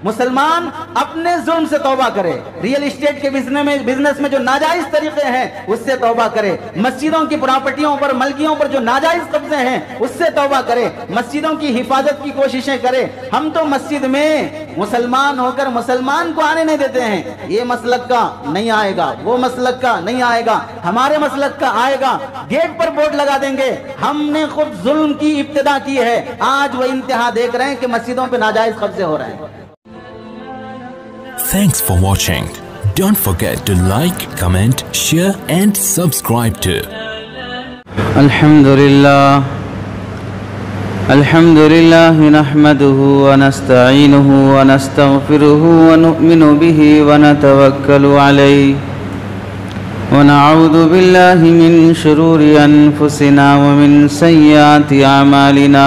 मुसलमान अपने जुल्म से तौबा करे, रियल एस्टेट के बिजनेस में जो नाजायज तरीके हैं उससे तौबा करे, मस्जिदों की प्रॉपर्टियों पर, मलकियों पर जो नाजायज कब्जे हैं उससे तौबा करे, मस्जिदों की हिफाजत की कोशिशें करे। हम तो मस्जिद में मुसलमान होकर मुसलमान को आने नहीं देते हैं। ये मसलक का नहीं आएगा, वो मसलक का नहीं आएगा, हमारे मसलक का आएगा, गेट पर बोर्ड लगा देंगे। हमने खुद जुल्म की इब्तिदा की है, आज वो इंतहा देख रहे हैं कि मस्जिदों पे नाजायज कब्जे हो रहे हैं। Thanks for watching. Don't forget to like, comment, share and subscribe to Alhamdulillah nahmaduhu wa nasta'inuhu wa nastaghfiruhu wa nu'minu bihi wa natawakkalu alayhi wa na'udhu billahi min shururi anfusina wa min sayyiati a'malina.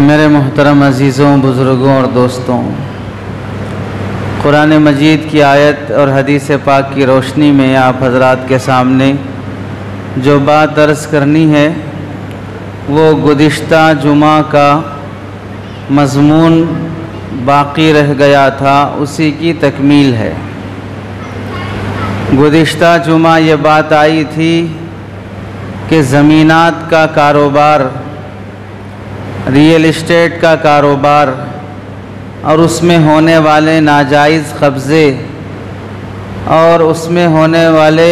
मेरे मोहतरम अज़ीज़ों, बुज़ुर्गों और दोस्तों, कुरान मजीद की आयत और हदीस पाक की रोशनी में आप हज़रात के सामने जो बात अर्ज़ करनी है वो गुज़िश्ता जुमा का मज़मून बाक़ी रह गया था, उसी की तकमील है। गुज़िश्ता जुमा ये बात आई थी कि ज़मीनात का कारोबार, रियल इस्टेट का कारोबार और उसमें होने वाले नाजायज़ कब्ज़े और उसमें होने वाले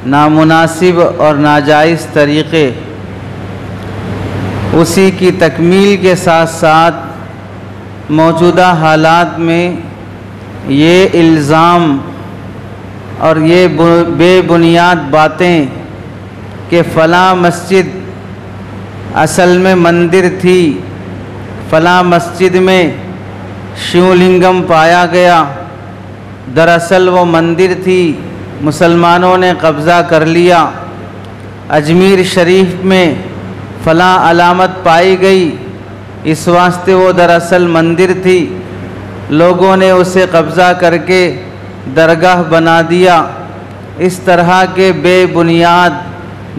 नामुनासिब और नाजायज़ तरीक़े, उसी की तकमील के साथ साथ मौजूदा हालात में ये इल्ज़ाम और ये बेबुनियाद बातें कि फ़लाँ मस्जिद असल में मंदिर थी, फ़लाँ मस्जिद में शिवलिंगम पाया गया, दरअसल वो मंदिर थी, मुसलमानों ने कब्ज़ा कर लिया। अजमेर शरीफ में फ़लाँ अलामत पाई गई, इस वास्ते वो दरअसल मंदिर थी, लोगों ने उसे कब्ज़ा करके दरगाह बना दिया। इस तरह के बेबुनियाद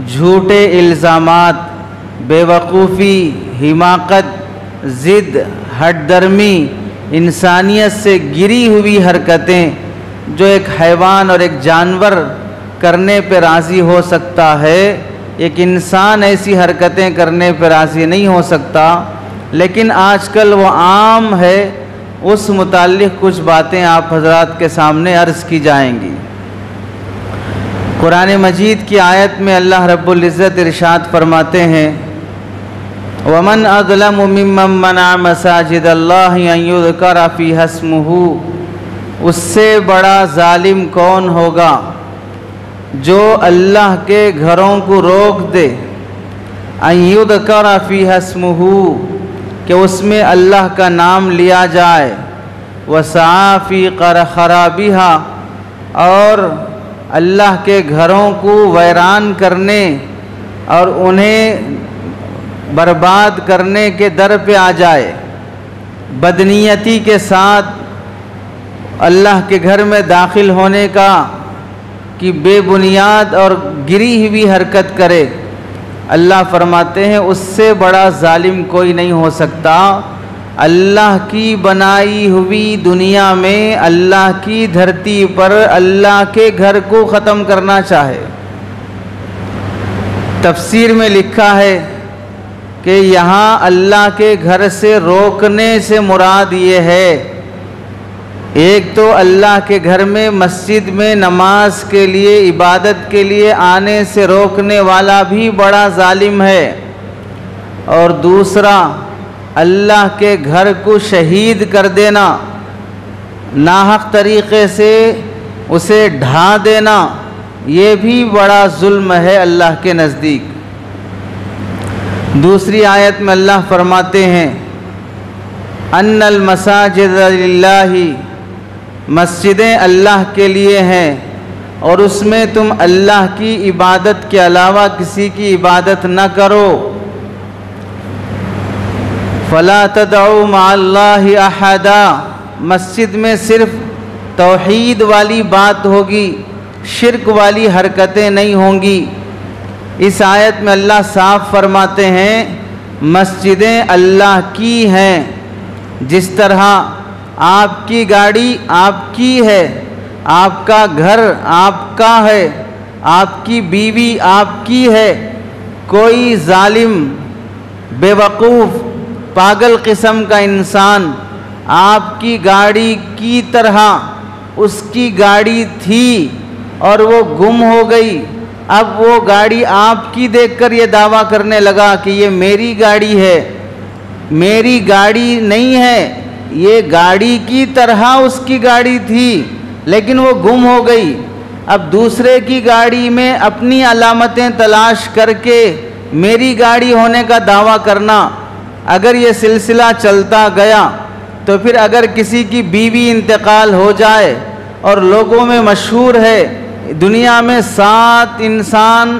झूठे इल्ज़ामात, बेवकूफ़ी, हिमाकत, ज़िद, हठधर्मी, इंसानियत से गिरी हुई हरकतें जो एक हैवान और एक जानवर करने पर राज़ी हो सकता है, एक इंसान ऐसी हरकतें करने पर राज़ी नहीं हो सकता, लेकिन आजकल वो आम है। उस मुताल्लिक़ कुछ बातें आप हज़रात के सामने अर्ज़ की जाएंगी। कुरान मजीद की आयत में अल्लाह रब्बुल इज़्ज़त इरशाद फरमाते हैं, वमन अज़लमु मिम्मन मना मसाजिद अल्लाहि अन युज़करा फ़ीहा इस्मुहु, उससे बड़ा जालिम कौन होगा जो अल्लाह के घरों को रोक दे, अन युज़करा फ़ीहा इस्मुहु, कि उसमें अल्लाह का नाम लिया जाए, वसआ फ़ी खराबिहा, और अल्लाह के घरों को वैरान करने और उन्हें बर्बाद करने के दर पे आ जाए, बदनीयती के साथ अल्लाह के घर में दाखिल होने का कि बेबुनियाद और गिरी हुई हरकत करे, अल्लाह फरमाते हैं उससे बड़ा जालिम कोई नहीं हो सकता। अल्लाह की बनाई हुई दुनिया में, अल्लाह की धरती पर अल्लाह के घर को ख़त्म करना चाहे। तफसीर में लिखा है कि यहाँ अल्लाह के घर से रोकने से मुराद ये है, एक तो अल्लाह के घर में मस्जिद में नमाज के लिए, इबादत के लिए आने से रोकने वाला भी बड़ा जालिम है, और दूसरा अल्लाह के घर को शहीद कर देना, नाहक तरीक़े से उसे ढा देना, ये भी बड़ा जुल्म है अल्लाह के नज़दीक। दूसरी आयत में अल्लाह फरमाते हैं अन्नल मसाजिद लिल्लाही, मस्जिदें अल्लाह के लिए हैं और उसमें तुम अल्लाह की इबादत के अलावा किसी की इबादत न करो। फला तदउ मअल्लाहि अहदा, मस्जिद में सिर्फ तौहीद वाली बात होगी, शिर्क वाली हरकतें नहीं होंगी। इस आयत में अल्लाह साफ फरमाते हैं मस्जिदें अल्लाह की हैं। जिस तरह आपकी गाड़ी आपकी है, आपका घर आपका है, आपकी बीवी आपकी है, कोई जालिम बेवकूफ़ पागल किस्म का इंसान आपकी गाड़ी की तरह उसकी गाड़ी थी और वो गुम हो गई, अब वो गाड़ी आपकी देखकर ये दावा करने लगा कि ये मेरी गाड़ी है। मेरी गाड़ी नहीं है, ये गाड़ी की तरह उसकी गाड़ी थी लेकिन वो गुम हो गई। अब दूसरे की गाड़ी में अपनी अलामतें तलाश करके मेरी गाड़ी होने का दावा करना, अगर ये सिलसिला चलता गया तो फिर अगर किसी की बीवी इंतकाल हो जाए और लोगों में मशहूर है दुनिया में 7 इंसान,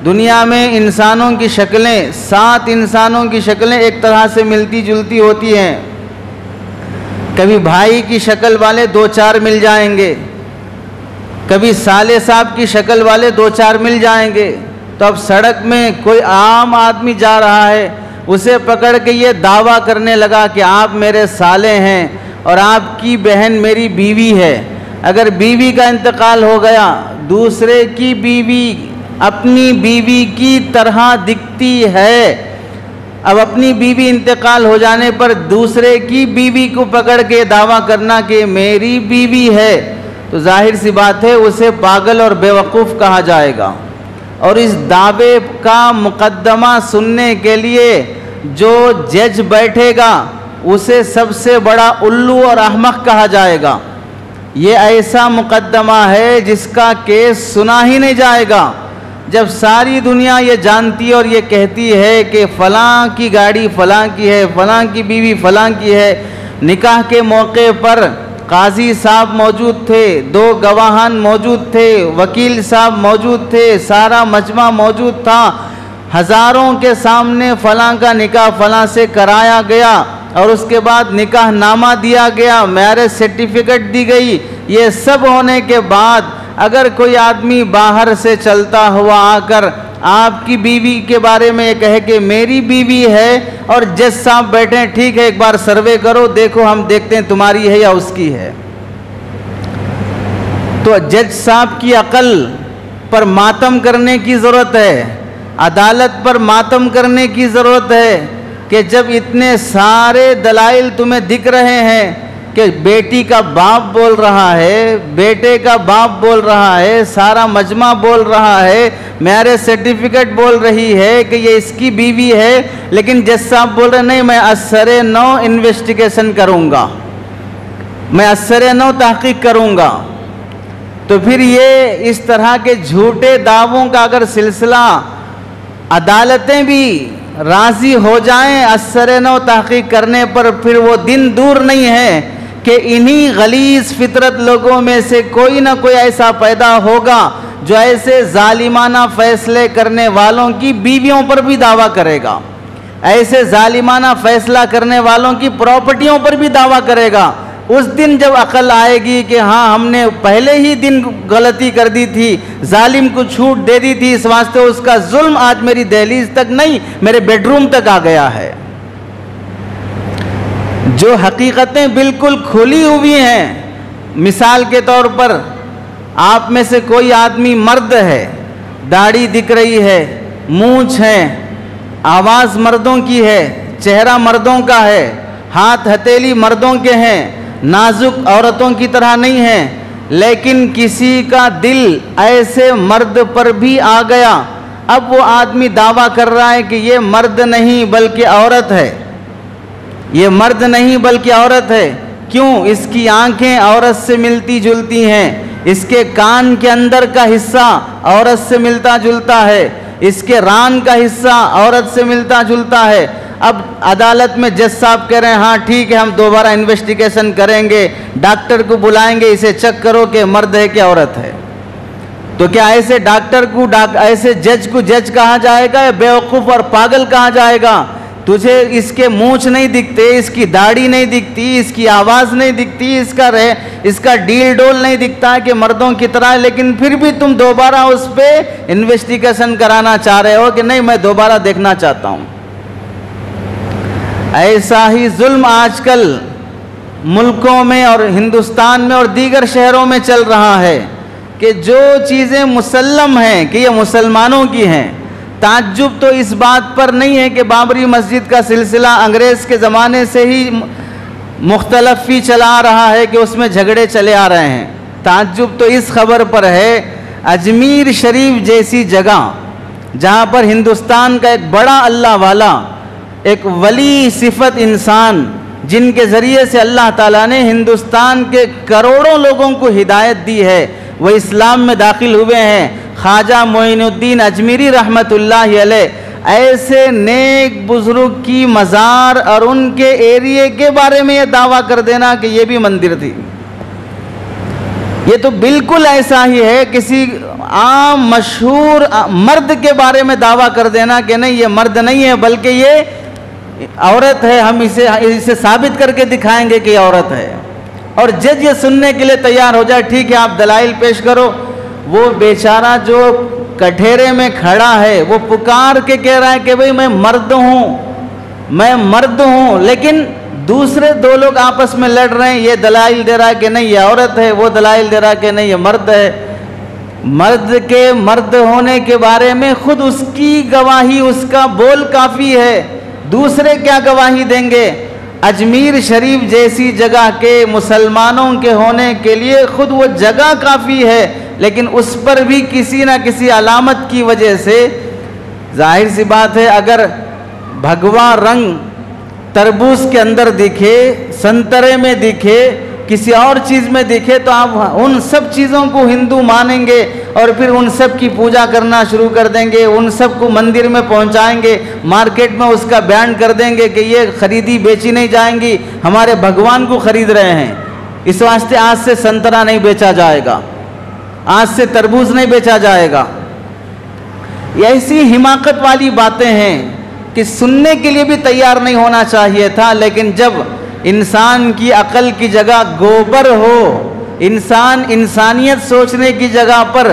दुनिया में इंसानों की शक्लें 7 इंसानों की शक्लें एक तरह से मिलती जुलती होती हैं। कभी भाई की शक्ल वाले 2-4 मिल जाएंगे, कभी साले साहब की शक्ल वाले 2-4 मिल जाएंगे। तो अब सड़क में कोई आम आदमी जा रहा है, उसे पकड़ के ये दावा करने लगा कि आप मेरे साले हैं और आपकी बहन मेरी बीवी है। अगर बीवी का इंतकाल हो गया, दूसरे की बीवी अपनी बीवी की तरह दिखती है, अब अपनी बीवी इंतकाल हो जाने पर दूसरे की बीवी को पकड़ के दावा करना कि मेरी बीवी है, तो जाहिर सी बात है उसे पागल और बेवकूफ़ कहा जाएगा। और इस दावे का मुकद्दमा सुनने के लिए जो जज बैठेगा उसे सबसे बड़ा उल्लू और अहमक कहा जाएगा। ये ऐसा मुकद्दमा है जिसका केस सुना ही नहीं जाएगा। जब सारी दुनिया ये जानती और ये कहती है कि फ़लाँ की गाड़ी फ़लाँ की है, फ़लाँ की बीवी फ़लाँ की है, निकाह के मौके पर काजी साहब मौजूद थे, 2 गवाहान मौजूद थे, वकील साहब मौजूद थे, सारा मजमा मौजूद था, हज़ारों के सामने फ़लाँ का निकाह फ़लाँ से कराया गया और उसके बाद निकाह नामा दिया गया, मैरिज सर्टिफिकेट दी गई। ये सब होने के बाद अगर कोई आदमी बाहर से चलता हुआ आकर आपकी बीवी के बारे में ये कहे कि मेरी बीवी है और जज साहब बैठे हैं, ठीक है एक बार सर्वे करो, देखो हम देखते हैं तुम्हारी है या उसकी है, तो जज साहब की अकल पर मातम करने की ज़रूरत है, अदालत पर मातम करने की ज़रूरत है कि जब इतने सारे दलाइल तुम्हें दिख रहे हैं कि बेटी का बाप बोल रहा है, बेटे का बाप बोल रहा है, सारा मजमा बोल रहा है, मैरिज सर्टिफिकेट बोल रही है कि ये इसकी बीवी है, लेकिन जज साहब बोल रहे नहीं मैं असरे नौ इन्वेस्टिगेशन करूँगा, मैं असरे नौ तहकीक करूँगा। तो फिर ये इस तरह के झूठे दावों का अगर सिलसिला अदालतें भी राज़ी हो जाएं असरे नौ तहकीक करने पर, फिर वो दिन दूर नहीं है कि इन्हीं गलीज़ फितरत लोगों में से कोई ना कोई ऐसा पैदा होगा जो ऐसे जालिमाना फैसले करने वालों की बीवियों पर भी दावा करेगा, ऐसे जालिमाना फैसला करने वालों की प्रॉपर्टियों पर भी दावा करेगा। उस दिन जब अकल आएगी कि हाँ हमने पहले ही दिन गलती कर दी थी, जालिम को छूट दे दी थी, इस वास्ते उसका जुल्म आज मेरी दहलीज तक नहीं मेरे बेडरूम तक आ गया है। जो हकीकतें बिल्कुल खुली हुई हैं, मिसाल के तौर पर आप में से कोई आदमी मर्द है, दाढ़ी दिख रही है, मूंछ है, आवाज़ मर्दों की है, चेहरा मर्दों का है, हाथ हथेली मर्दों के हैं, नाजुक औरतों की तरह नहीं है, लेकिन किसी का दिल ऐसे मर्द पर भी आ गया, अब वो आदमी दावा कर रहा है कि ये मर्द नहीं बल्कि औरत है, ये मर्द नहीं बल्कि औरत है। क्यों? इसकी आंखें औरत से मिलती जुलती हैं, इसके कान के अंदर का हिस्सा औरत से मिलता जुलता है, इसके रान का हिस्सा औरत से मिलता जुलता है। अब अदालत में जज साहब कह रहे हैं हाँ ठीक है हम दोबारा इन्वेस्टिगेशन करेंगे, डॉक्टर को बुलाएंगे, इसे चेक करो कि मर्द है कि औरत है। तो क्या ऐसे डॉक्टर को ऐसे जज को जज कहा जाएगा या बेवकूफ़ और पागल कहा जाएगा? तुझे इसके मूंछ नहीं दिखते, इसकी दाढ़ी नहीं दिखती, इसकी आवाज़ नहीं दिखती, इसका डील डोल नहीं दिखता है कि मर्दों की तरह, लेकिन फिर भी तुम दोबारा उस पर इन्वेस्टिगेशन कराना चाह रहे हो कि नहीं मैं दोबारा देखना चाहता हूँ। ऐसा ही जुल्म आजकल मुल्कों में और हिंदुस्तान में और दीगर शहरों में चल रहा है कि जो चीज़ें मुसल्लम हैं कि ये मुसलमानों की हैं, ताज्जुब तो इस बात पर नहीं है कि बाबरी मस्जिद का सिलसिला अंग्रेज़ के ज़माने से ही मुख्तलफ ही चला आ रहा है कि उसमें झगड़े चले आ रहे हैं। ताज्जुब तो इस खबर पर है अजमेर शरीफ जैसी जगह जहाँ पर हिंदुस्तान का एक बड़ा अल्लाह वाला, एक वली सिफत इंसान जिनके ज़रिए से अल्लाह ताला ने हिंदुस्तान के करोड़ों लोगों को हिदायत दी है, वह इस्लाम में दाखिल हुए हैं, ख्वाजा मोइनुद्दीन अजमेरी रहमतुल्लाहि अलैह। ऐसे नेक बुजुर्ग की मज़ार और उनके एरिए के बारे में यह दावा कर देना कि यह भी मंदिर थी, ये तो बिल्कुल ऐसा ही है किसी आम मशहूर मर्द के बारे में दावा कर देना कि नहीं ये मर्द नहीं है बल्कि ये औरत है, हम इसे साबित करके दिखाएंगे कि औरत है। और जज ये सुनने के लिए तैयार हो जाए, ठीक है आप दलाइल पेश करो। वो बेचारा जो कठेरे में खड़ा है वो पुकार के कह रहा है कि भाई मैं मर्द हूँ, मैं मर्द हूँ, लेकिन दूसरे दो लोग आपस में लड़ रहे हैं, ये दलाइल दे रहा है कि नहीं ये औरत है, वो दलाइल दे रहा है कि नहीं ये मर्द है। मर्द के मर्द होने के बारे में खुद उसकी गवाही, उसका बोल काफ़ी है, दूसरे क्या गवाही देंगे? अजमेर शरीफ जैसी जगह के मुसलमानों के होने के लिए खुद वो जगह काफ़ी है, लेकिन उस पर भी किसी न किसी अलामत की वजह से, जाहिर सी बात है अगर भगवा रंग तरबूज के अंदर दिखे, संतरे में दिखे, किसी और चीज़ में दिखे तो आप उन सब चीज़ों को हिंदू मानेंगे और फिर उन सब की पूजा करना शुरू कर देंगे, उन सब को मंदिर में पहुंचाएंगे, मार्केट में उसका बयान कर देंगे कि ये खरीदी बेची नहीं जाएंगी, हमारे भगवान को खरीद रहे हैं, इस वास्ते आज से संतरा नहीं बेचा जाएगा, आज से तरबूज नहीं बेचा जाएगा। ऐसी हिमाकत वाली बातें हैं कि सुनने के लिए भी तैयार नहीं होना चाहिए था, लेकिन जब इंसान की अकल की जगह गोबर हो, इंसान इंसानियत सोचने की जगह पर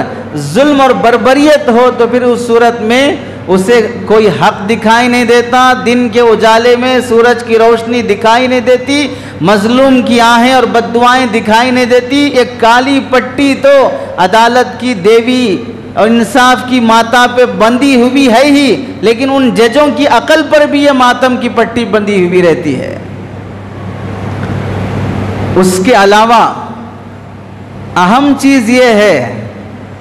जुल्म और बर्बरियत हो, तो फिर उस सूरत में उसे कोई हक दिखाई नहीं देता, दिन के उजाले में सूरज की रोशनी दिखाई नहीं देती, मजलूम की आहें और बद्दुआएं दिखाई नहीं देती। एक काली पट्टी तो अदालत की देवी और इंसाफ की माता पे बंधी हुई है ही, लेकिन उन जजों की अकल पर भी ये मातम की पट्टी बंधी हुई रहती है। उसके अलावा अहम चीज़ ये है,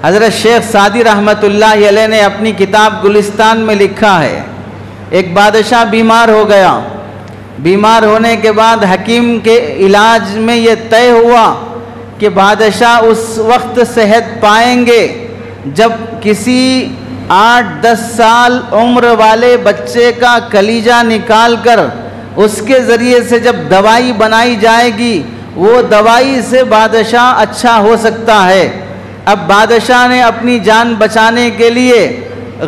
हज़रत शेख सादी रहमतुल्लाहि अलैह ने अपनी किताब गुलिस्तान में लिखा है, एक बादशाह बीमार हो गया, बीमार होने के बाद हकीम के इलाज में ये तय हुआ कि बादशाह उस वक्त सेहत पाएंगे जब किसी 8-10 साल उम्र वाले बच्चे का कलीजा निकाल कर उसके ज़रिए से जब दवाई बनाई जाएगी, वो दवाई से बादशाह अच्छा हो सकता है। अब बादशाह ने अपनी जान बचाने के लिए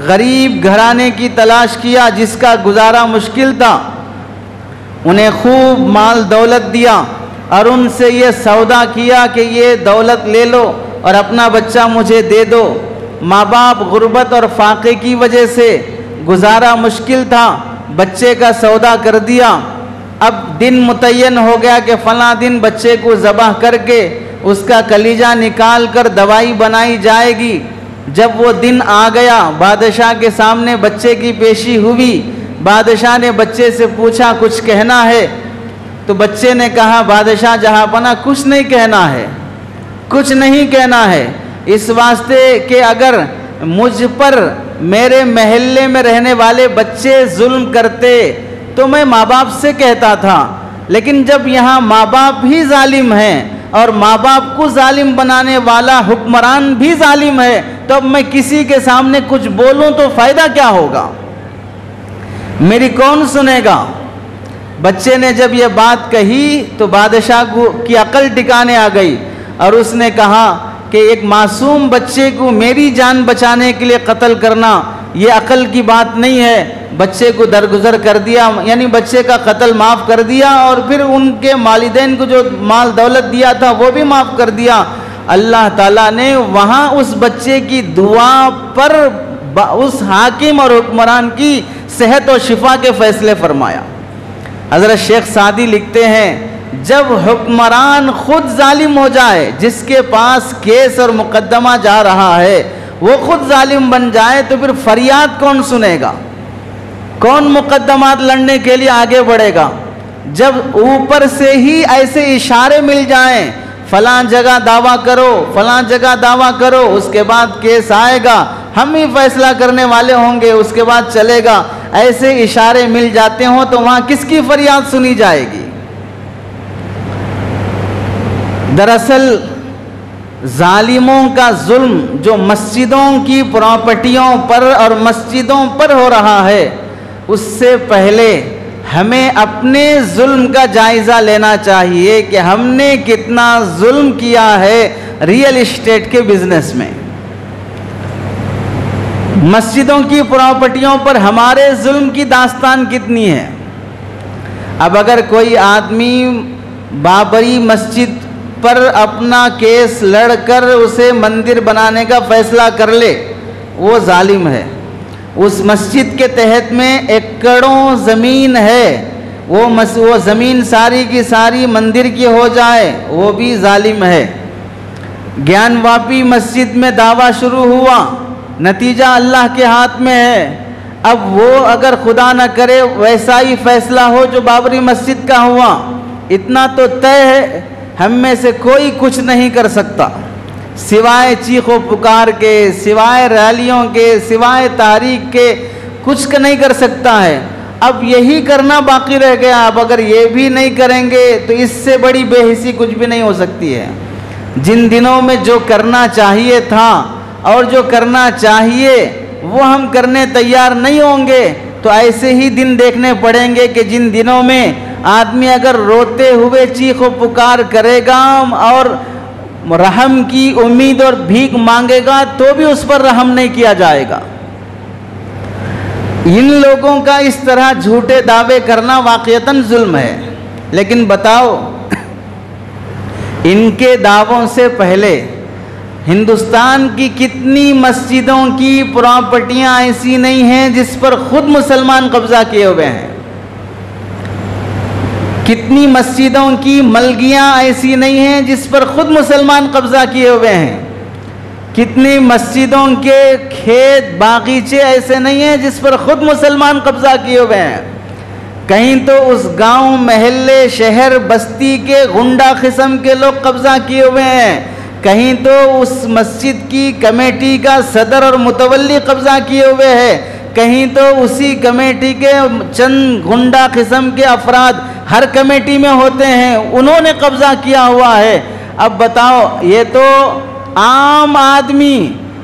गरीब घराने की तलाश किया जिसका गुजारा मुश्किल था। उन्हें खूब माल दौलत दिया और उनसे ये सौदा किया कि ये दौलत ले लो और अपना बच्चा मुझे दे दो। माँ बाप गुर्बत और फाके की वजह से गुजारा मुश्किल था, बच्चे का सौदा कर दिया। अब दिन मुतय्यन हो गया कि फ़लाँ दिन बच्चे को ज़बह करके उसका कलीजा निकाल कर दवाई बनाई जाएगी। जब वो दिन आ गया, बादशाह के सामने बच्चे की पेशी हुई। बादशाह ने बच्चे से पूछा कुछ कहना है? तो बच्चे ने कहा बादशाह जहाँपना कुछ नहीं कहना है, कुछ नहीं कहना है, इस वास्ते कि अगर मुझ पर मेरे महल्ले में रहने वाले बच्चे जुल्म करते तो मैं माँ बाप से कहता था, लेकिन जब यहाँ माँ बाप ही जालिम हैं और माँ बाप को जालिम बनाने वाला हुक्मरान भी जालिम है, तो अब मैं किसी के सामने कुछ बोलूं तो फ़ायदा क्या होगा, मेरी कौन सुनेगा। बच्चे ने जब ये बात कही तो बादशाह की अकल ठिकाने आ गई और उसने कहा कि एक मासूम बच्चे को मेरी जान बचाने के लिए कत्ल करना ये अकल की बात नहीं है। बच्चे को दरगुजर कर दिया, यानी बच्चे का कत्ल माफ़ कर दिया और फिर उनके वालिदैन को जो माल दौलत दिया था वो भी माफ़ कर दिया। अल्लाह ताला ने वहाँ उस बच्चे की दुआ पर उस हाकिम और हुक्मरान की सेहत और शिफा के फैसले फरमाया। हज़रत शेख सादी लिखते हैं, जब हुक्मरान खुद जालिम हो जाए, जिसके पास केस और मुकदमा जा रहा है वो खुद जालिम बन जाए, तो फिर फरियाद कौन सुनेगा, कौन मुकदमात लड़ने के लिए आगे बढ़ेगा। जब ऊपर से ही ऐसे इशारे मिल जाएं, फलां जगह दावा करो, फलां जगह दावा करो, उसके बाद केस आएगा, हम ही फैसला करने वाले होंगे, उसके बाद चलेगा, ऐसे इशारे मिल जाते हों तो वहाँ किसकी फरियाद सुनी जाएगी। दरअसल जालिमों का जुल्म जो मस्जिदों की प्रॉपर्टियों पर और मस्जिदों पर हो रहा है, उससे पहले हमें अपने जुल्म का जायज़ा लेना चाहिए कि हमने कितना जुल्म किया है रियल एस्टेट के बिजनेस में। मस्जिदों की प्रॉपर्टियों पर हमारे जुल्म की दास्तान कितनी है। अब अगर कोई आदमी बाबरी मस्जिद पर अपना केस लड़कर उसे मंदिर बनाने का फैसला कर ले, वो जालिम है। उस मस्जिद के तहत में एकड़ों ज़मीन है, वो ज़मीन सारी की सारी मंदिर की हो जाए, वो भी जालिम है। ज्ञानवापी मस्जिद में दावा शुरू हुआ, नतीजा अल्लाह के हाथ में है। अब वो अगर खुदा न करे वैसा ही फैसला हो जो बाबरी मस्जिद का हुआ, इतना तो तय है, हम में से कोई कुछ नहीं कर सकता सिवाय चीखों पुकार के, सिवाय रैलियों के, सिवाय तहरीक के, कुछ नहीं कर सकता है। अब यही करना बाकी रह गया। अब अगर ये भी नहीं करेंगे तो इससे बड़ी बेहिसी कुछ भी नहीं हो सकती है। जिन दिनों में जो करना चाहिए था और जो करना चाहिए वो हम करने तैयार नहीं होंगे, तो ऐसे ही दिन देखने पड़ेंगे कि जिन दिनों में आदमी अगर रोते हुए चीखो पुकार करेगा और रहम की उम्मीद और भीख मांगेगा तो भी उस पर रहम नहीं किया जाएगा। इन लोगों का इस तरह झूठे दावे करना वाक़यतन जुल्म है। लेकिन बताओ, इनके दावों से पहले हिंदुस्तान की कितनी मस्जिदों की प्रॉपर्टियां ऐसी नहीं हैं जिस पर खुद मुसलमान कब्जा किए हुए हैं। कितनी मस्जिदों की मलगियां ऐसी नहीं हैं जिस पर खुद मुसलमान कब्जा किए हुए हैं। कितनी मस्जिदों के खेत बागीचे ऐसे नहीं हैं जिस पर खुद मुसलमान कब्जा किए हुए हैं। कहीं तो उस गांव, महल्ले, शहर, बस्ती के गुंडा किस्म के लोग कब्जा किए हुए हैं। कहीं तो उस मस्जिद की कमेटी का सदर और मुतवल्ली कब्जा किए हुए हैं। कहीं तो उसी कमेटी के चंद गुंडा किस्म के अफराद हर कमेटी में होते हैं, उन्होंने कब्जा किया हुआ है। अब बताओ, ये तो आम आदमी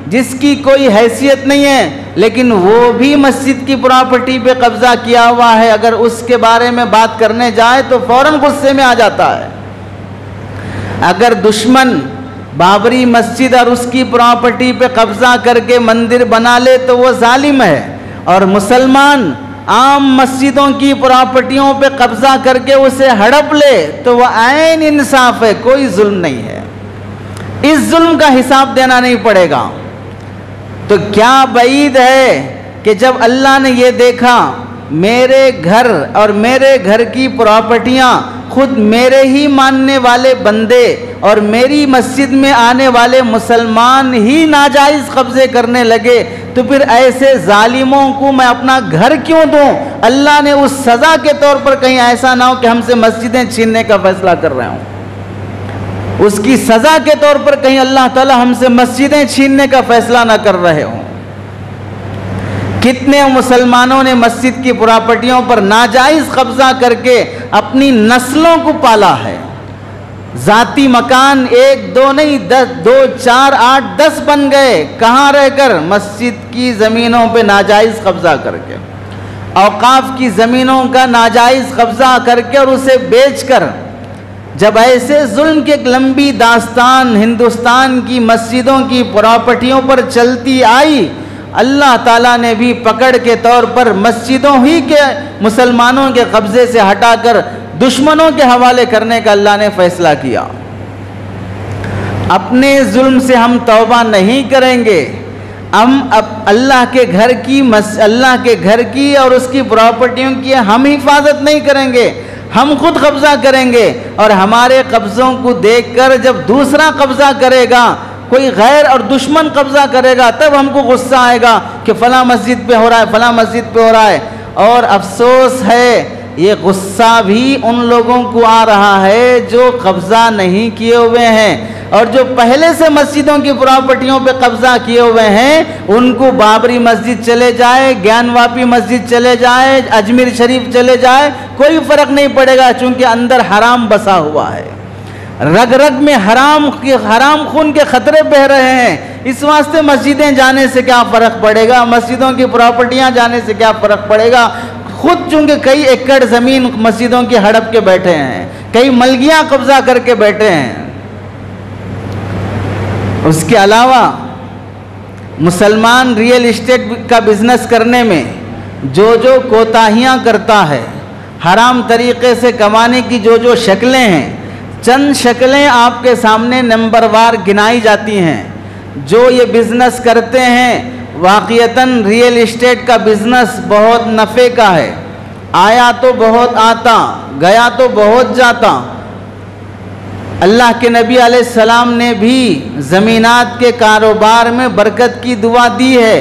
जिसकी कोई हैसियत नहीं है, लेकिन वो भी मस्जिद की प्रॉपर्टी पे कब्जा किया हुआ है, अगर उसके बारे में बात करने जाए तो फौरन गुस्से में आ जाता है। अगर दुश्मन बाबरी मस्जिद और उसकी प्रॉपर्टी पे कब्जा करके मंदिर बना ले तो वो जालिम है, और मुसलमान आम मस्जिदों की प्रॉपर्टियों पे कब्जा करके उसे हड़प ले तो वह ऐन इंसाफ है, कोई जुल्म नहीं है। इस जुल्म का हिसाब देना नहीं पड़ेगा। तो क्या बईद है कि जब अल्लाह ने ये देखा मेरे घर और मेरे घर की प्रॉपर्टियां खुद मेरे ही मानने वाले बंदे और मेरी मस्जिद में आने वाले मुसलमान ही नाजायज कब्जे करने लगे, तो फिर ऐसे जालिमों को मैं अपना घर क्यों दूं? अल्लाह ने उस सज़ा के तौर पर कहीं ऐसा ना हो कि हमसे मस्जिदें छीनने का फैसला कर रहे हों, उसकी सज़ा के तौर पर कहीं अल्लाह ताला हमसे मस्जिदें छीनने का फैसला ना कर रहे हों। कितने मुसलमानों ने मस्जिद की प्रॉपर्टियों पर नाजायज कब्जा करके अपनी नस्लों को पाला है। जाती मकान 1 2 नहीं 10 2 4 8 10 बन गए। कहाँ रहकर? मस्जिद की ज़मीनों पे नाजायज कब्जा करके, औकाफ की ज़मीनों का नाजायज कब्जा करके और उसे बेचकर। जब ऐसे जुल्म की एक लंबी दास्तान हिंदुस्तान की मस्जिदों की प्रॉपर्टियों पर चलती आई, अल्लाह ताला ने भी पकड़ के तौर पर मस्जिदों ही के मुसलमानों के कब्जे से हटाकर दुश्मनों के हवाले करने का अल्लाह ने फैसला किया। अपने जुल्म से हम तौबा नहीं करेंगे, हम अब अल्लाह के घर की और उसकी प्रॉपर्टियों की हम हिफाजत नहीं करेंगे, हम खुद कब्जा करेंगे। और हमारे कब्जों को देखकर जब दूसरा कब्जा करेगा, कोई गैर और दुश्मन कब्जा करेगा, तब हमको गुस्सा आएगा कि फला मस्जिद पे हो रहा है, फला मस्जिद पे हो रहा है। और अफसोस है ये गुस्सा भी उन लोगों को आ रहा है जो कब्जा नहीं किए हुए हैं, और जो पहले से मस्जिदों की प्रॉपर्टियों पे कब्जा किए हुए हैं उनको बाबरी मस्जिद चले जाए, ज्ञानवापी मस्जिद चले जाए, अजमेर शरीफ चले जाए, कोई फर्क नहीं पड़ेगा, चूंकि अंदर हराम बसा हुआ है, रग रग में हराम खून के खतरे बह रहे हैं। इस वास्ते मस्जिदें जाने से क्या फ़र्क पड़ेगा, मस्जिदों की प्रॉपर्टियां जाने से क्या फ़र्क पड़ेगा। खुद चूंकि कई एकड़ ज़मीन मस्जिदों की हड़प के बैठे हैं, कई मलगियां कब्जा करके बैठे हैं। उसके अलावा मुसलमान रियल इस्टेट का बिजनेस करने में जो कोताहियां करता है, हराम तरीक़े से कमाने की जो शक्लें हैं, चंद शक्लें आपके सामने नंबरवार गिनाई जाती हैं। जो ये बिज़नेस करते हैं, वाक़ियतन रियल इस्टेट का बिज़नेस बहुत नफ़े का है, आया तो बहुत आता, गया तो बहुत जाता। अल्लाह के नबी अलैहिस्सलाम ने भी ज़मीनात के कारोबार में बरकत की दुआ दी है,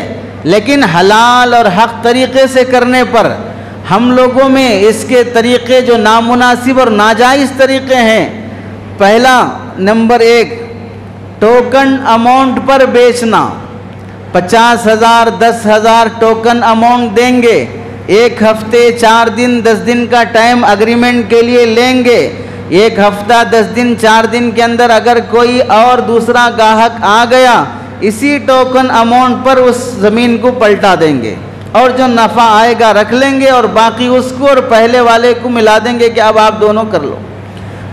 लेकिन हलाल और हक़ तरीक़े से करने पर हम लोगों में इसके तरीक़े जो नामुनासिब और नाजायज़ तरीक़े हैं। पहला नंबर 1, टोकन अमाउंट पर बेचना। 50,000 10,000 टोकन अमाउंट देंगे, 1 हफ्ते 4 दिन 10 दिन का टाइम अग्रीमेंट के लिए लेंगे। 1 हफ्ता 10 दिन 4 दिन के अंदर अगर कोई और दूसरा ग्राहक आ गया, इसी टोकन अमाउंट पर उस ज़मीन को पलटा देंगे और जो नफ़ा आएगा रख लेंगे और बाकी उसको और पहले वाले को मिला देंगे कि अब आप दोनों कर लो।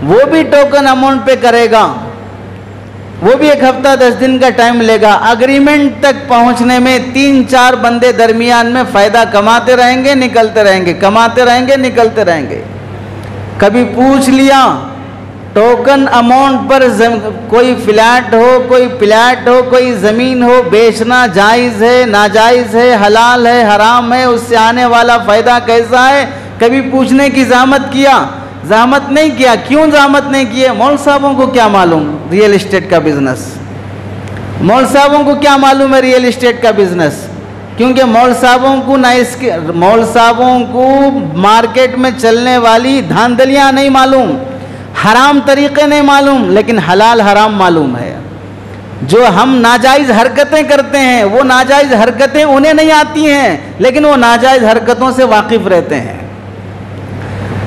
वो भी टोकन अमाउंट पे करेगा, वो भी 1 हफ्ता 10 दिन का टाइम लेगा। अग्रीमेंट तक पहुंचने में 3-4 बंदे दरमियान में फ़ायदा कमाते रहेंगे, निकलते रहेंगे, कमाते रहेंगे, निकलते रहेंगे। कभी पूछ लिया टोकन अमाउंट पर कोई फ्लैट हो, कोई प्लाट हो, कोई ज़मीन हो, बेचना जायज़ है, नाजायज़ है, हलाल है, हराम है, उससे आने वाला फ़ायदा कैसा है? कभी पूछने की ज़हमत किया? ज़हमत नहीं किया। क्यों ज़हमत नहीं किए? मौल साहबों को क्या मालूम रियल इस्टेट का बिज़नेस, मौल साहबों को क्या मालूम है रियल इस्टेट का बिज़नेस। क्योंकि मौल साहबों को ना इसके मौल साहबों को मार्केट में चलने वाली धांधलियाँ नहीं मालूम, हराम तरीक़े नहीं मालूम, लेकिन हलाल हराम मालूम है। जो हम नाजायज़ हरकतें करते हैं, वो नाजायज़ हरकतें उन्हें नहीं आती हैं, लेकिन वो नाजायज़ हरकतों से वाकिफ़ रहते हैं।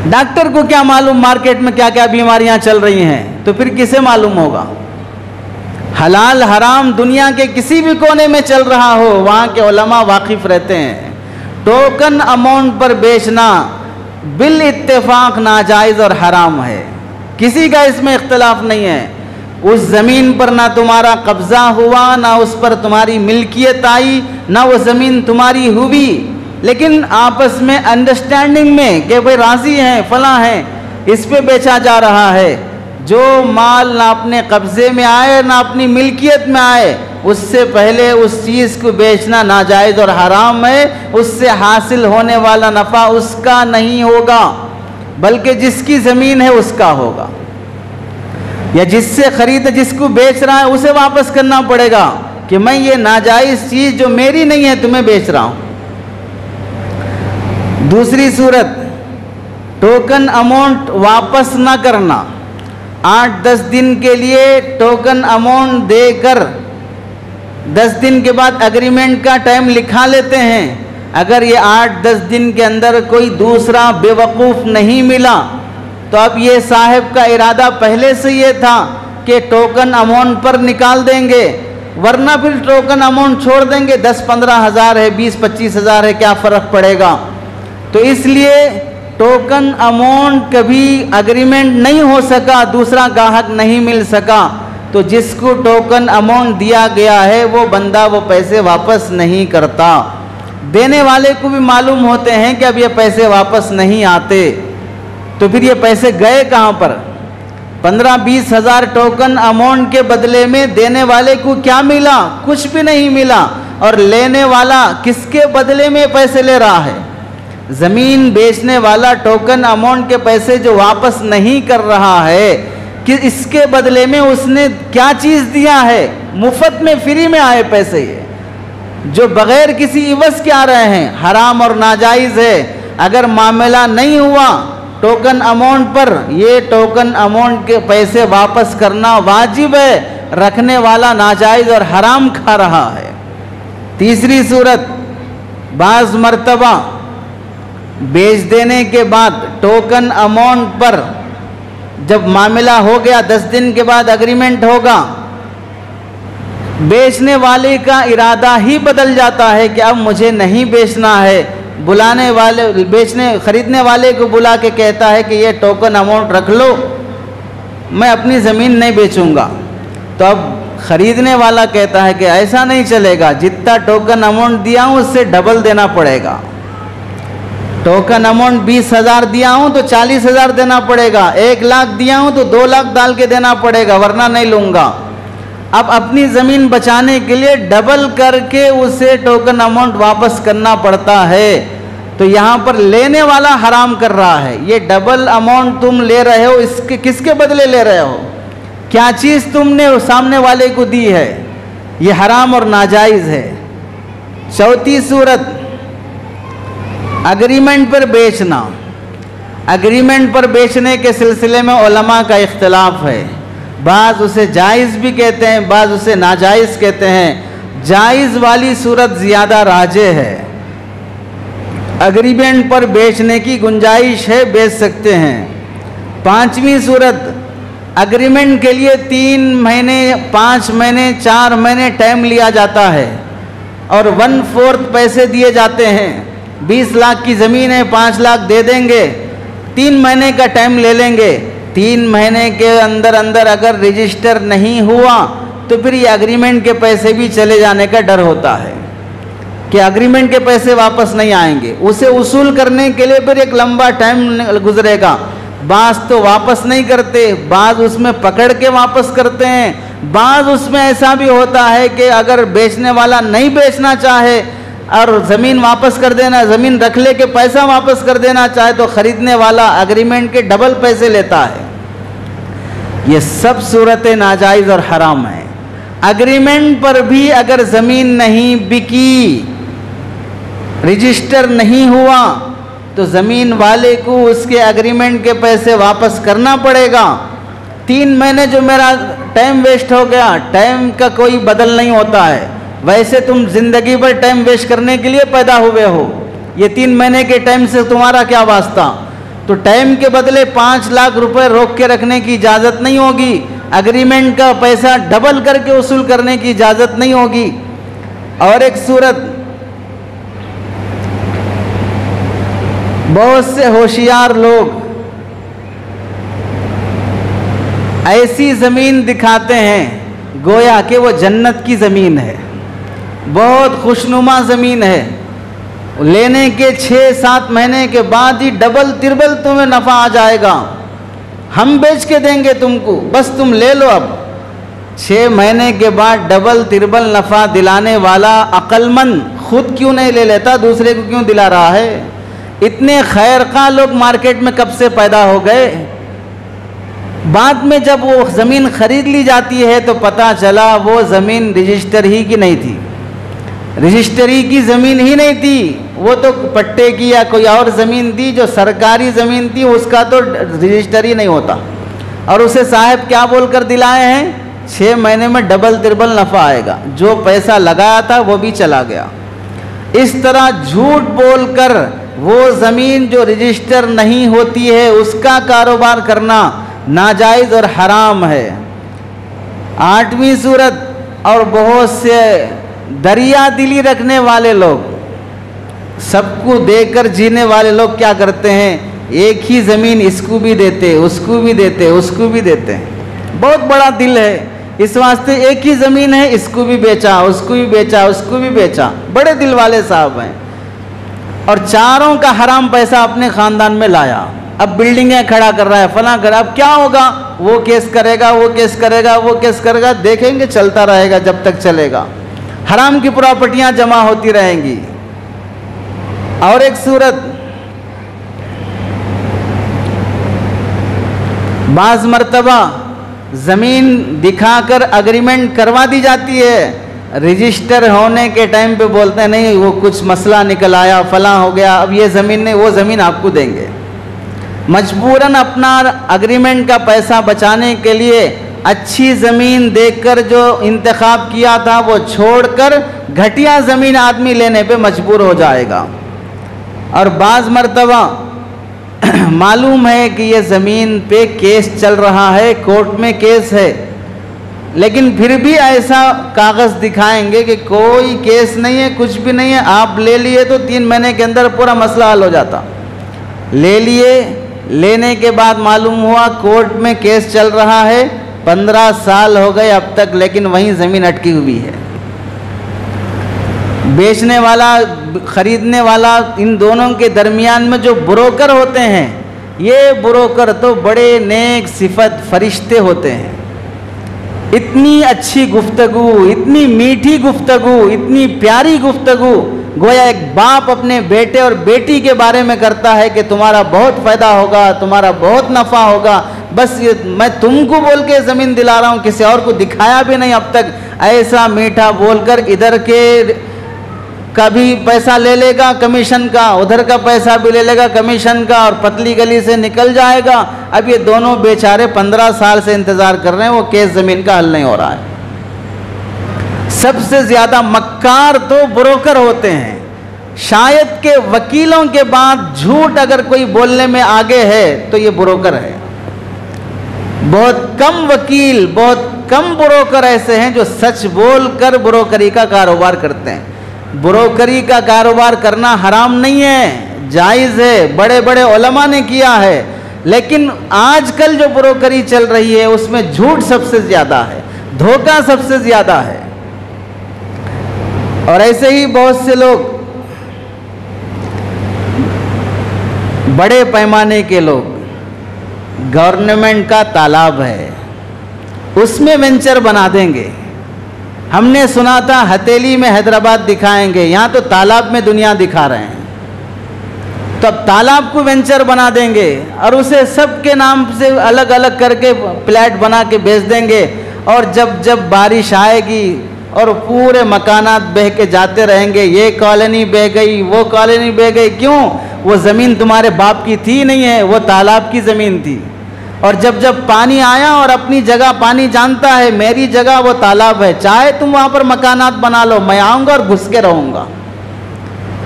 डॉक्टर को क्या मालूम मार्केट में क्या क्या बीमारियां चल रही हैं, तो फिर किसे मालूम होगा। हलाल हराम दुनिया के किसी भी कोने में चल रहा हो, वहाँ के उलमा वाकिफ़ रहते हैं। टोकन अमाउंट पर बेचना बिल इत्तेफाक नाजायज़ और हराम है, किसी का इसमें इख्तलाफ नहीं है। उस ज़मीन पर ना तुम्हारा कब्ज़ा हुआ, ना उस पर तुम्हारी मिल्कियत आई, ना वो ज़मीन तुम्हारी हुई, लेकिन आपस में अंडरस्टैंडिंग में कि भाई राज़ी हैं, फला हैं, इस पे बेचा जा रहा है। जो माल ना अपने कब्ज़े में आए ना अपनी मिल्कियत में आए, उससे पहले उस चीज़ को बेचना नाजायज़ और हराम है। उससे हासिल होने वाला नफ़ा उसका नहीं होगा, बल्कि जिसकी ज़मीन है उसका होगा, या जिससे ख़रीद जिसको बेच रहा है उसे वापस करना पड़ेगा कि मैं ये नाजायज़ चीज़ जो मेरी नहीं है तुम्हें बेच रहा हूँ। दूसरी सूरत, टोकन अमाउंट वापस ना करना। 8-10 दिन के लिए टोकन अमाउंट देकर 10 दिन के बाद एग्रीमेंट का टाइम लिखा लेते हैं। अगर ये 8-10 दिन के अंदर कोई दूसरा बेवकूफ़ नहीं मिला तो अब ये साहब का इरादा पहले से ये था कि टोकन अमाउंट पर निकाल देंगे, वरना फिर टोकन अमाउंट छोड़ देंगे। 10-15 हज़ार है, 20-25 हज़ार है, क्या फ़र्क पड़ेगा। तो इसलिए टोकन अमाउंट कभी एग्रीमेंट नहीं हो सका, दूसरा ग्राहक नहीं मिल सका, तो जिसको टोकन अमाउंट दिया गया है वो बंदा वो पैसे वापस नहीं करता। देने वाले को भी मालूम होते हैं कि अब ये पैसे वापस नहीं आते, तो फिर ये पैसे गए कहाँ पर। 15-20 हज़ार टोकन अमाउंट के बदले में देने वाले को क्या मिला? कुछ भी नहीं मिला। और लेने वाला किसके बदले में पैसे ले रहा है? ज़मीन बेचने वाला टोकन अमाउंट के पैसे जो वापस नहीं कर रहा है, कि इसके बदले में उसने क्या चीज़ दिया है? मुफ्त में, फ्री में आए पैसे ये, जो बग़ैर किसी इवज़ के आ रहे हैं, हराम और नाजायज़ है। अगर मामला नहीं हुआ टोकन अमाउंट पर, ये टोकन अमाउंट के पैसे वापस करना वाजिब है। रखने वाला नाजायज़ और हराम खा रहा है। तीसरी सूरत, बाज़ मर्तबा बेच देने के बाद टोकन अमाउंट पर जब मामला हो गया, 10 दिन के बाद एग्रीमेंट होगा, बेचने वाले का इरादा ही बदल जाता है कि अब मुझे नहीं बेचना है। बुलाने वाले खरीदने वाले को बुला के कहता है कि ये टोकन अमाउंट रख लो, मैं अपनी ज़मीन नहीं बेचूंगा। तो अब ख़रीदने वाला कहता है कि ऐसा नहीं चलेगा, जितना टोकन अमाउंट दिया हूँ उससे डबल देना पड़ेगा। टोकन अमाउंट 20 हज़ार दिया हूँ तो 40 हज़ार देना पड़ेगा। 1 लाख दिया हूँ तो 2 लाख डाल के देना पड़ेगा, वरना नहीं लूँगा। अब अपनी ज़मीन बचाने के लिए डबल करके उसे टोकन अमाउंट वापस करना पड़ता है। तो यहाँ पर लेने वाला हराम कर रहा है। ये डबल अमाउंट तुम ले रहे हो, इसके किसके बदले ले रहे हो? क्या चीज़ तुमने सामने वाले को दी है? ये हराम और नाजायज़ है। चौथी सूरत, एग्रीमेंट पर बेचना। एग्रीमेंट पर बेचने के सिलसिले में उलमा का इख्तिलाफ है। बाज़ उसे जायज़ भी कहते हैं, बाज़ उसे नाजायज़ कहते हैं। जायज़ वाली सूरत ज़्यादा राजे है। एग्रीमेंट पर बेचने की गुंजाइश है, बेच सकते हैं। 5वीं सूरत, एग्रीमेंट के लिए 3 महीने, 5 महीने, 4 महीने टाइम लिया जाता है और 1/4 पैसे दिए जाते हैं। 20 लाख की ज़मीन है, 5 लाख दे देंगे, 3 महीने का टाइम ले लेंगे। 3 महीने के अंदर अंदर अगर रजिस्टर नहीं हुआ तो फिर ये एग्रीमेंट के पैसे भी चले जाने का डर होता है कि एग्रीमेंट के पैसे वापस नहीं आएंगे। उसे वसूल करने के लिए फिर एक लंबा टाइम गुजरेगा। बाज़ तो वापस नहीं करते, बाज़ उसमें पकड़ के वापस करते हैं। बाज़ उसमें ऐसा भी होता है कि अगर बेचने वाला नहीं बेचना चाहे और ज़मीन वापस कर देना, ज़मीन रख ले के पैसा वापस कर देना चाहे तो ख़रीदने वाला एग्रीमेंट के डबल पैसे लेता है। ये सब सूरतें नाजायज़ और हराम हैं। एग्रीमेंट पर भी अगर ज़मीन नहीं बिकी, रजिस्टर नहीं हुआ, तो ज़मीन वाले को उसके एग्रीमेंट के पैसे वापस करना पड़ेगा। 3 महीने जो मेरा टाइम वेस्ट हो गया, टाइम का कोई बदल नहीं होता है। वैसे तुम ज़िंदगी भर टाइम वेस्ट करने के लिए पैदा हुए हो, ये 3 महीने के टाइम से तुम्हारा क्या वास्ता। तो टाइम के बदले 5 लाख रुपए रोक के रखने की इजाज़त नहीं होगी। एग्रीमेंट का पैसा डबल करके वसूल करने की इजाज़त नहीं होगी। और एक सूरत, बहुत से होशियार लोग ऐसी ज़मीन दिखाते हैं गोया कि वो जन्नत की ज़मीन है, बहुत खुशनुमा ज़मीन है। लेने के 6-7 महीने के बाद ही डबल तिरबल तुम्हें नफ़ा आ जाएगा, हम बेच के देंगे तुमको, बस तुम ले लो। अब 6 महीने के बाद डबल तिरबल नफ़ा दिलाने वाला अक्लमंद खुद क्यों नहीं ले लेता, दूसरे को क्यों दिला रहा है? इतने खैरखा लोग मार्केट में कब से पैदा हो गए। बाद में जब वो ज़मीन ख़रीद ली जाती है तो पता चला वो ज़मीन रजिस्टर ही की नहीं थी, रजिस्ट्री की ज़मीन ही नहीं थी, वो तो पट्टे की या कोई और ज़मीन थी जो सरकारी ज़मीन थी, उसका तो रजिस्टर ही नहीं होता। और उसे साहब क्या बोलकर दिलाए हैं, 6 महीने में डबल तिरबल नफ़ा आएगा, जो पैसा लगाया था वो भी चला गया। इस तरह झूठ बोलकर वो ज़मीन जो रजिस्टर नहीं होती है उसका कारोबार करना नाजायज़ और हराम है। 8वीं सूरत, और बहुत से दरिया दिली रखने वाले लोग, सबको देकर जीने वाले लोग क्या करते हैं, एक ही ज़मीन इसको भी देते, उसको भी देते, उसको भी देते हैं। बहुत बड़ा दिल है, इस वास्ते एक ही ज़मीन है, इसको भी बेचा, उसको भी बेचा, उसको भी बेचा। बड़े दिल वाले साहब हैं, और चारों का हराम पैसा अपने ख़ानदान में लाया। अब बिल्डिंगें खड़ा कर रहा है, फलां कर, अब क्या होगा, वो केस करेगा, वो केस करेगा, वो केस करेगा, देखेंगे चलता रहेगा जब तक चलेगा। हराम की प्रॉपर्टियां जमा होती रहेंगी। और एक सूरत, बाज़ मर्तबा ज़मीन दिखाकर अग्रीमेंट करवा दी जाती है, रजिस्टर होने के टाइम पे बोलते हैं नहीं वो कुछ मसला निकल आया, फलां हो गया, अब ये ज़मीन नहीं, वो ज़मीन आपको देंगे। मजबूरन अपना अग्रीमेंट का पैसा बचाने के लिए अच्छी ज़मीन देखकर जो इंतखाब किया था वो छोड़कर घटिया ज़मीन आदमी लेने पे मजबूर हो जाएगा। और बाज़ मर्तबा मालूम है कि ये ज़मीन पे केस चल रहा है, कोर्ट में केस है, लेकिन फिर भी ऐसा कागज़ दिखाएंगे कि कोई केस नहीं है, कुछ भी नहीं है, आप ले लिए तो 3 महीने के अंदर पूरा मसला हल हो जाता। ले लिए, लेने के बाद मालूम हुआ कोर्ट में केस चल रहा है, 15 साल हो गए अब तक, लेकिन वहीं ज़मीन अटकी हुई है। बेचने वाला, ख़रीदने वाला, इन दोनों के दरमियान में जो ब्रोकर होते हैं, ये ब्रोकर तो बड़े नेक सिफत फरिश्ते होते हैं। इतनी अच्छी गुफ्तगू, इतनी मीठी गुफ्तगू, इतनी प्यारी गुफ्तगू, गोया एक बाप अपने बेटे और बेटी के बारे में करता है कि तुम्हारा बहुत फ़ायदा होगा, तुम्हारा बहुत नफ़ा होगा, बस ये मैं तुमको बोल के ज़मीन दिला रहा हूँ, किसी और को दिखाया भी नहीं अब तक। ऐसा मीठा बोलकर इधर के का भी पैसा ले लेगा कमीशन का, उधर का पैसा भी ले लेगा कमीशन का, और पतली गली से निकल जाएगा। अब ये दोनों बेचारे 15 साल से इंतज़ार कर रहे हैं, वो केस ज़मीन का हल नहीं हो रहा है। सबसे ज़्यादा मक्कार तो ब्रोकर होते हैं। शायद के वकीलों के बाद झूठ अगर कोई बोलने में आगे है तो ये ब्रोकर है। बहुत कम वकील, बहुत कम ब्रोकर ऐसे हैं जो सच बोलकर ब्रोकरी का कारोबार करते हैं। ब्रोकरी का कारोबार करना हराम नहीं है, जायज़ है, बड़े बड़े उलमा ने किया है, लेकिन आजकल जो ब्रोकरी चल रही है उसमें झूठ सबसे ज़्यादा है, धोखा सबसे ज़्यादा है। और ऐसे ही बहुत से लोग, बड़े पैमाने के लोग, गवर्नमेंट का तालाब है उसमें वेंचर बना देंगे। हमने सुना था हथेली में हैदराबाद दिखाएंगे, यहाँ तो तालाब में दुनिया दिखा रहे हैं। तो अब तालाब को वेंचर बना देंगे और उसे सबके नाम से अलग अलग करके फ्लैट बना के बेच देंगे। और जब जब बारिश आएगी और पूरे मकानात बह के जाते रहेंगे, ये कॉलोनी बह गई, वो कॉलोनी बह गई, क्यों? वो ज़मीन तुम्हारे बाप की थी नहीं है, वो तालाब की ज़मीन थी। और जब जब पानी आया, और अपनी जगह पानी जानता है, मेरी जगह वो तालाब है, चाहे तुम वहाँ पर मकानात बना लो, मैं आऊँगा और घुस के रहूँगा।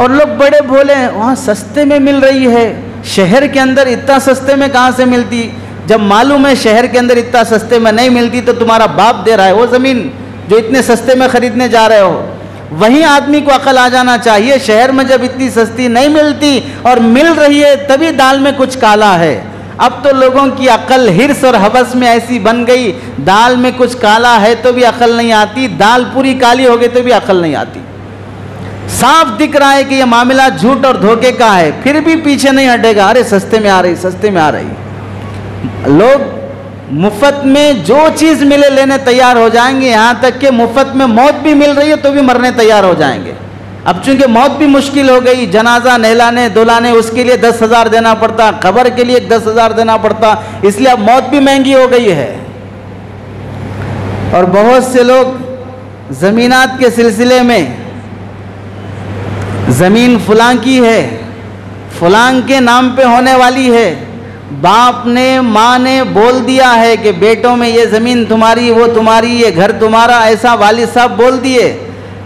और लोग बड़े भोले हैं, वहाँ सस्ते में मिल रही है, शहर के अंदर इतना सस्ते में कहाँ से मिलती? जब मालूम है शहर के अंदर इतना सस्ते में नहीं मिलती तो तुम्हारा बाप दे रहा है वो ज़मीन जो इतने सस्ते में ख़रीदने जा रहे हो। वहीं आदमी को अकल आ जाना चाहिए, शहर में जब इतनी सस्ती नहीं मिलती और मिल रही है तभी दाल में कुछ काला है। अब तो लोगों की अकल हिर्स और हवस में ऐसी बन गई, दाल में कुछ काला है तो भी अकल नहीं आती, दाल पूरी काली हो गई तो भी अकल नहीं आती। साफ दिख रहा है कि यह मामला झूठ और धोखे का है, फिर भी पीछे नहीं हटेगा, अरे सस्ते में आ रही, सस्ते में आ रही। लोग मुफ्त में जो चीज़ मिले लेने तैयार हो जाएंगे, यहाँ तक कि मुफ्त में मौत भी मिल रही है तो भी मरने तैयार हो जाएंगे। अब चूंकि मौत भी मुश्किल हो गई, जनाजा नहलाने धुलाने उसके लिए 10,000 देना पड़ता, कब्र के लिए 10,000 देना पड़ता, इसलिए अब मौत भी महंगी हो गई है। और बहुत से लोग ज़मीनात के सिलसिले में, ज़मीन फलां की है, फलां के नाम पे होने वाली है, बाप ने माँ ने बोल दिया है कि बेटों में ये ज़मीन तुम्हारी, वो तुम्हारी, ये घर तुम्हारा, ऐसा वालिद साहब बोल दिए,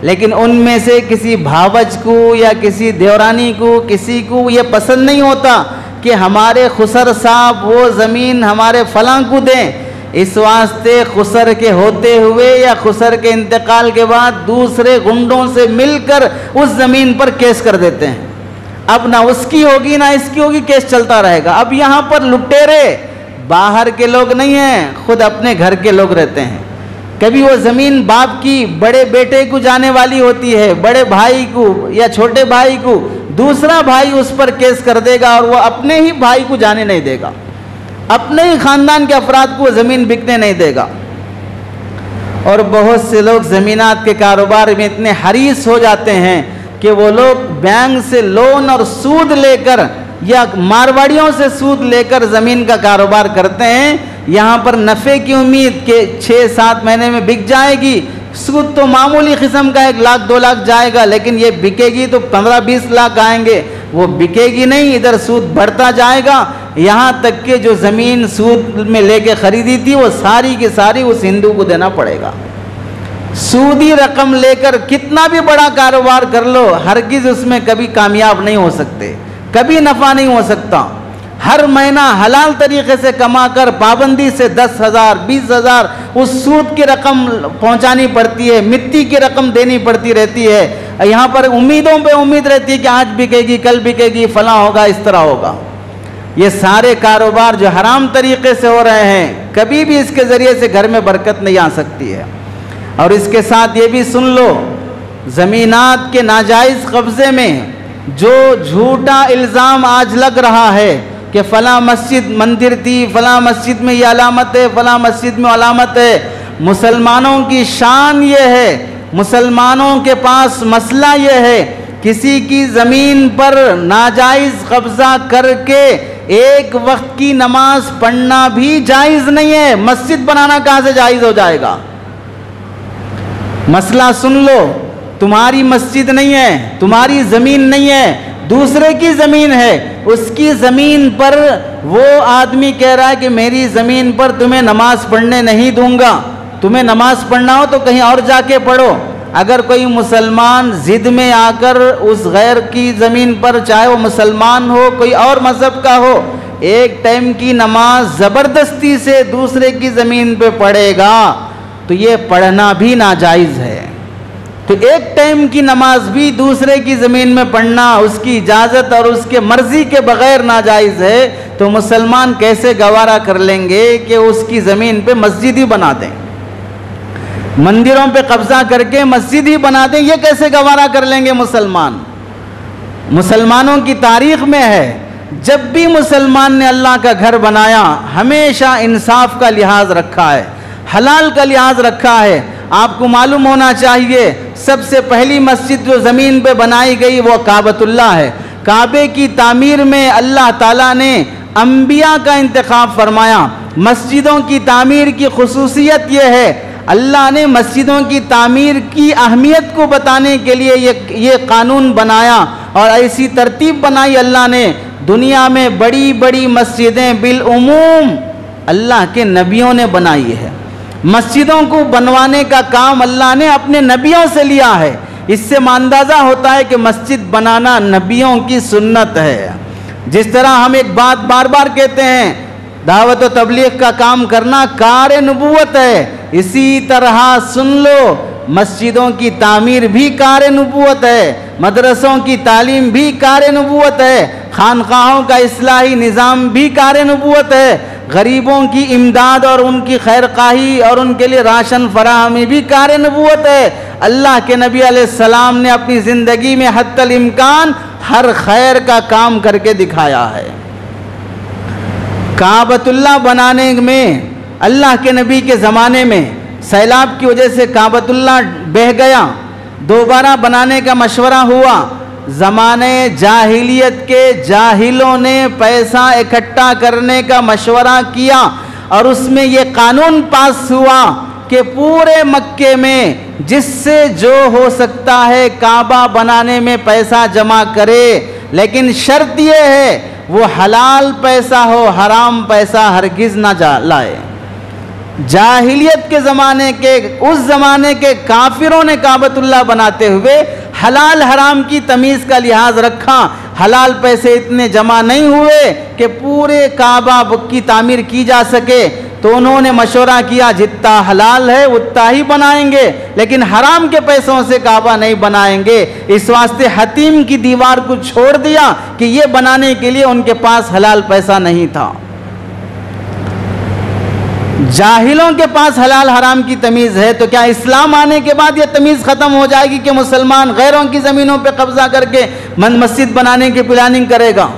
लेकिन उनमें से किसी भावज को या किसी देवरानी को, किसी को ये पसंद नहीं होता कि हमारे खुसर साहब वो ज़मीन हमारे फलां को दें। इस वास्ते खुसर के होते हुए या खुसर के इंतकाल के बाद दूसरे गुंडों से मिलकर उस ज़मीन पर केस कर देते हैं। अब ना उसकी होगी ना इसकी होगी, केस चलता रहेगा। अब यहाँ पर लुटेरे बाहर के लोग नहीं हैं, खुद अपने घर के लोग रहते हैं। कभी वो ज़मीन बाप की बड़े बेटे को जाने वाली होती है, बड़े भाई को या छोटे भाई को, दूसरा भाई उस पर केस कर देगा और वो अपने ही भाई को जाने नहीं देगा, अपने ही ख़ानदान के अफराद को ज़मीन बिकने नहीं देगा। और बहुत से लोग ज़मीनात के कारोबार में इतने हरीस हो जाते हैं कि वो लोग बैंक से लोन और सूद लेकर या मारवाड़ियों से सूद लेकर ज़मीन का कारोबार करते हैं। यहाँ पर नफ़े की उम्मीद के 6-7 महीने में बिक जाएगी, सूद तो मामूली किस्म का 1 लाख 2 लाख जाएगा, लेकिन ये बिकेगी तो 15-20 लाख आएंगे, वो बिकेगी नहीं, इधर सूद बढ़ता जाएगा। यहाँ तक कि जो ज़मीन सूद में लेके ख़रीदी थी वो सारी की सारी उस हिंदू को देना पड़ेगा। सूदी रकम लेकर कितना भी बड़ा कारोबार कर लो, हरगिज़ उसमें कभी कामयाब नहीं हो सकते, कभी नफ़ा नहीं हो सकता। हर महीना हलाल तरीके से कमाकर पाबंदी से 10,000 20,000 उस सूद की रकम पहुंचानी पड़ती है, मिट्टी की रकम देनी पड़ती रहती है। यहाँ पर उम्मीदों पे उम्मीद रहती है कि आज बिकेगी, कल बिकेगी, फला होगा, इस तरह होगा। ये सारे कारोबार जो हराम तरीके से हो रहे हैं, कभी भी इसके ज़रिए से घर में बरकत नहीं आ सकती है। और इसके साथ ये भी सुन लो, ज़मीनात के नाजायज़ कब्ज़े में जो झूठा इल्ज़ाम आज लग रहा है कि फ़लाँ मस्जिद मंदिर थी, फ़लाँ मस्जिद में ये अलामत है, फ़लाँ मस्जिद में अलामत है। मुसलमानों की शान ये है, मुसलमानों के पास मसला ये है, किसी की ज़मीन पर नाजायज़ कब्ज़ा करके एक वक्त की नमाज पढ़ना भी जायज़ नहीं है। मस्जिद बनाना कहाँ से जायज़ हो जाएगा? मसला सुन लो, तुम्हारी मस्जिद नहीं है, तुम्हारी ज़मीन नहीं है, दूसरे की ज़मीन है। उसकी ज़मीन पर वो आदमी कह रहा है कि मेरी ज़मीन पर तुम्हें नमाज पढ़ने नहीं दूंगा, तुम्हें नमाज पढ़ना हो तो कहीं और जाके पढ़ो। अगर कोई मुसलमान ज़िद में आकर उस गैर की ज़मीन पर, चाहे वो मुसलमान हो कोई और मज़हब का हो, एक टाइम की नमाज ज़बरदस्ती से दूसरे की ज़मीन पे पढ़ेगा तो ये पढ़ना भी नाजायज़ है। तो एक टाइम की नमाज भी दूसरे की ज़मीन में पढ़ना उसकी इजाज़त और उसके मर्ज़ी के बग़ैर नाजायज़ है। तो मुसलमान कैसे गवारा कर लेंगे कि उसकी ज़मीन पे मस्जिद ही बना दें, मंदिरों पे कब्ज़ा करके मस्जिद ही बना दें? ये कैसे गवारा कर लेंगे मुसलमान? मुसलमानों की तारीख़ में है, जब भी मुसलमान ने अल्लाह का घर बनाया हमेशा इंसाफ का लिहाज रखा है, हलाल का लिहाज रखा है। आपको मालूम होना चाहिए सबसे पहली मस्जिद जो ज़मीन पे बनाई गई वो काबतुल्लाह है। काबे की तामीर में अल्लाह ताला ने अंबिया का इंतखाब फरमाया। मस्जिदों की तामीर की खुसूसियत ये है, अल्लाह ने मस्जिदों की तामीर की अहमियत को बताने के लिए ये कानून बनाया और ऐसी तरतीब बनाई अल्लाह ने। दुनिया में बड़ी बड़ी मस्जिदें बिल उमूम अल्लाह के नबियों ने बनाई है। मस्जिदों को बनवाने का काम अल्लाह ने अपने नबियों से लिया है। इससे अंदाज़ा होता है कि मस्जिद बनाना नबियों की सुन्नत है। जिस तरह हम एक बात बार बार कहते हैं, दावत व तबलीग का काम करना कार नबूवत है, इसी तरह सुन लो मस्जिदों की तामीर भी कार नबूवत है, मदरसों की तालीम भी कार नबूवत है, खानकाहों का इस्लाही निज़ाम भी कार नबूवत है, गरीबों की इमदाद और उनकी खैरखाही और उनके लिए राशन फराहमी भी कार नबूवत है। अल्लाह के नबी अलैहिस्सलाम ने अपनी ज़िंदगी में हत्तल इम्कान हर खैर का काम करके दिखाया है। काबतुल्लाह बनाने में अल्लाह के नबी के ज़माने में सैलाब की वजह से काबतुल्लाह बह गया, दोबारा बनाने का मशवरा हुआ। ज़माने जाहिलियत के जाहिलों ने पैसा इकट्ठा करने का मशवरा किया और उसमें ये कानून पास हुआ कि पूरे मक्के में जिससे जो हो सकता है काबा बनाने में पैसा जमा करे, लेकिन शर्त ये है वो हलाल पैसा हो, हराम पैसा हरगिज़ ना लाए। जाहिलियत के ज़माने के उस ज़माने के काफिरों ने काबतुल्लाह बनाते हुए हलाल हराम की तमीज़ का लिहाज रखा। हलाल पैसे इतने जमा नहीं हुए कि पूरे काबा की तामीर की जा सके, तो उन्होंने मशवरा किया जितना हलाल है उतना ही बनाएंगे, लेकिन हराम के पैसों से काबा नहीं बनाएंगे। इस वास्ते हतीम की दीवार को छोड़ दिया कि ये बनाने के लिए उनके पास हलाल पैसा नहीं था। जाहिलों के पास हलाल हराम की तमीज़ है, तो क्या इस्लाम आने के बाद यह तमीज़ ख़त्म हो जाएगी कि मुसलमान गैरों की ज़मीनों पे कब्ज़ा करके मस्जिद बनाने की प्लानिंग करेगा?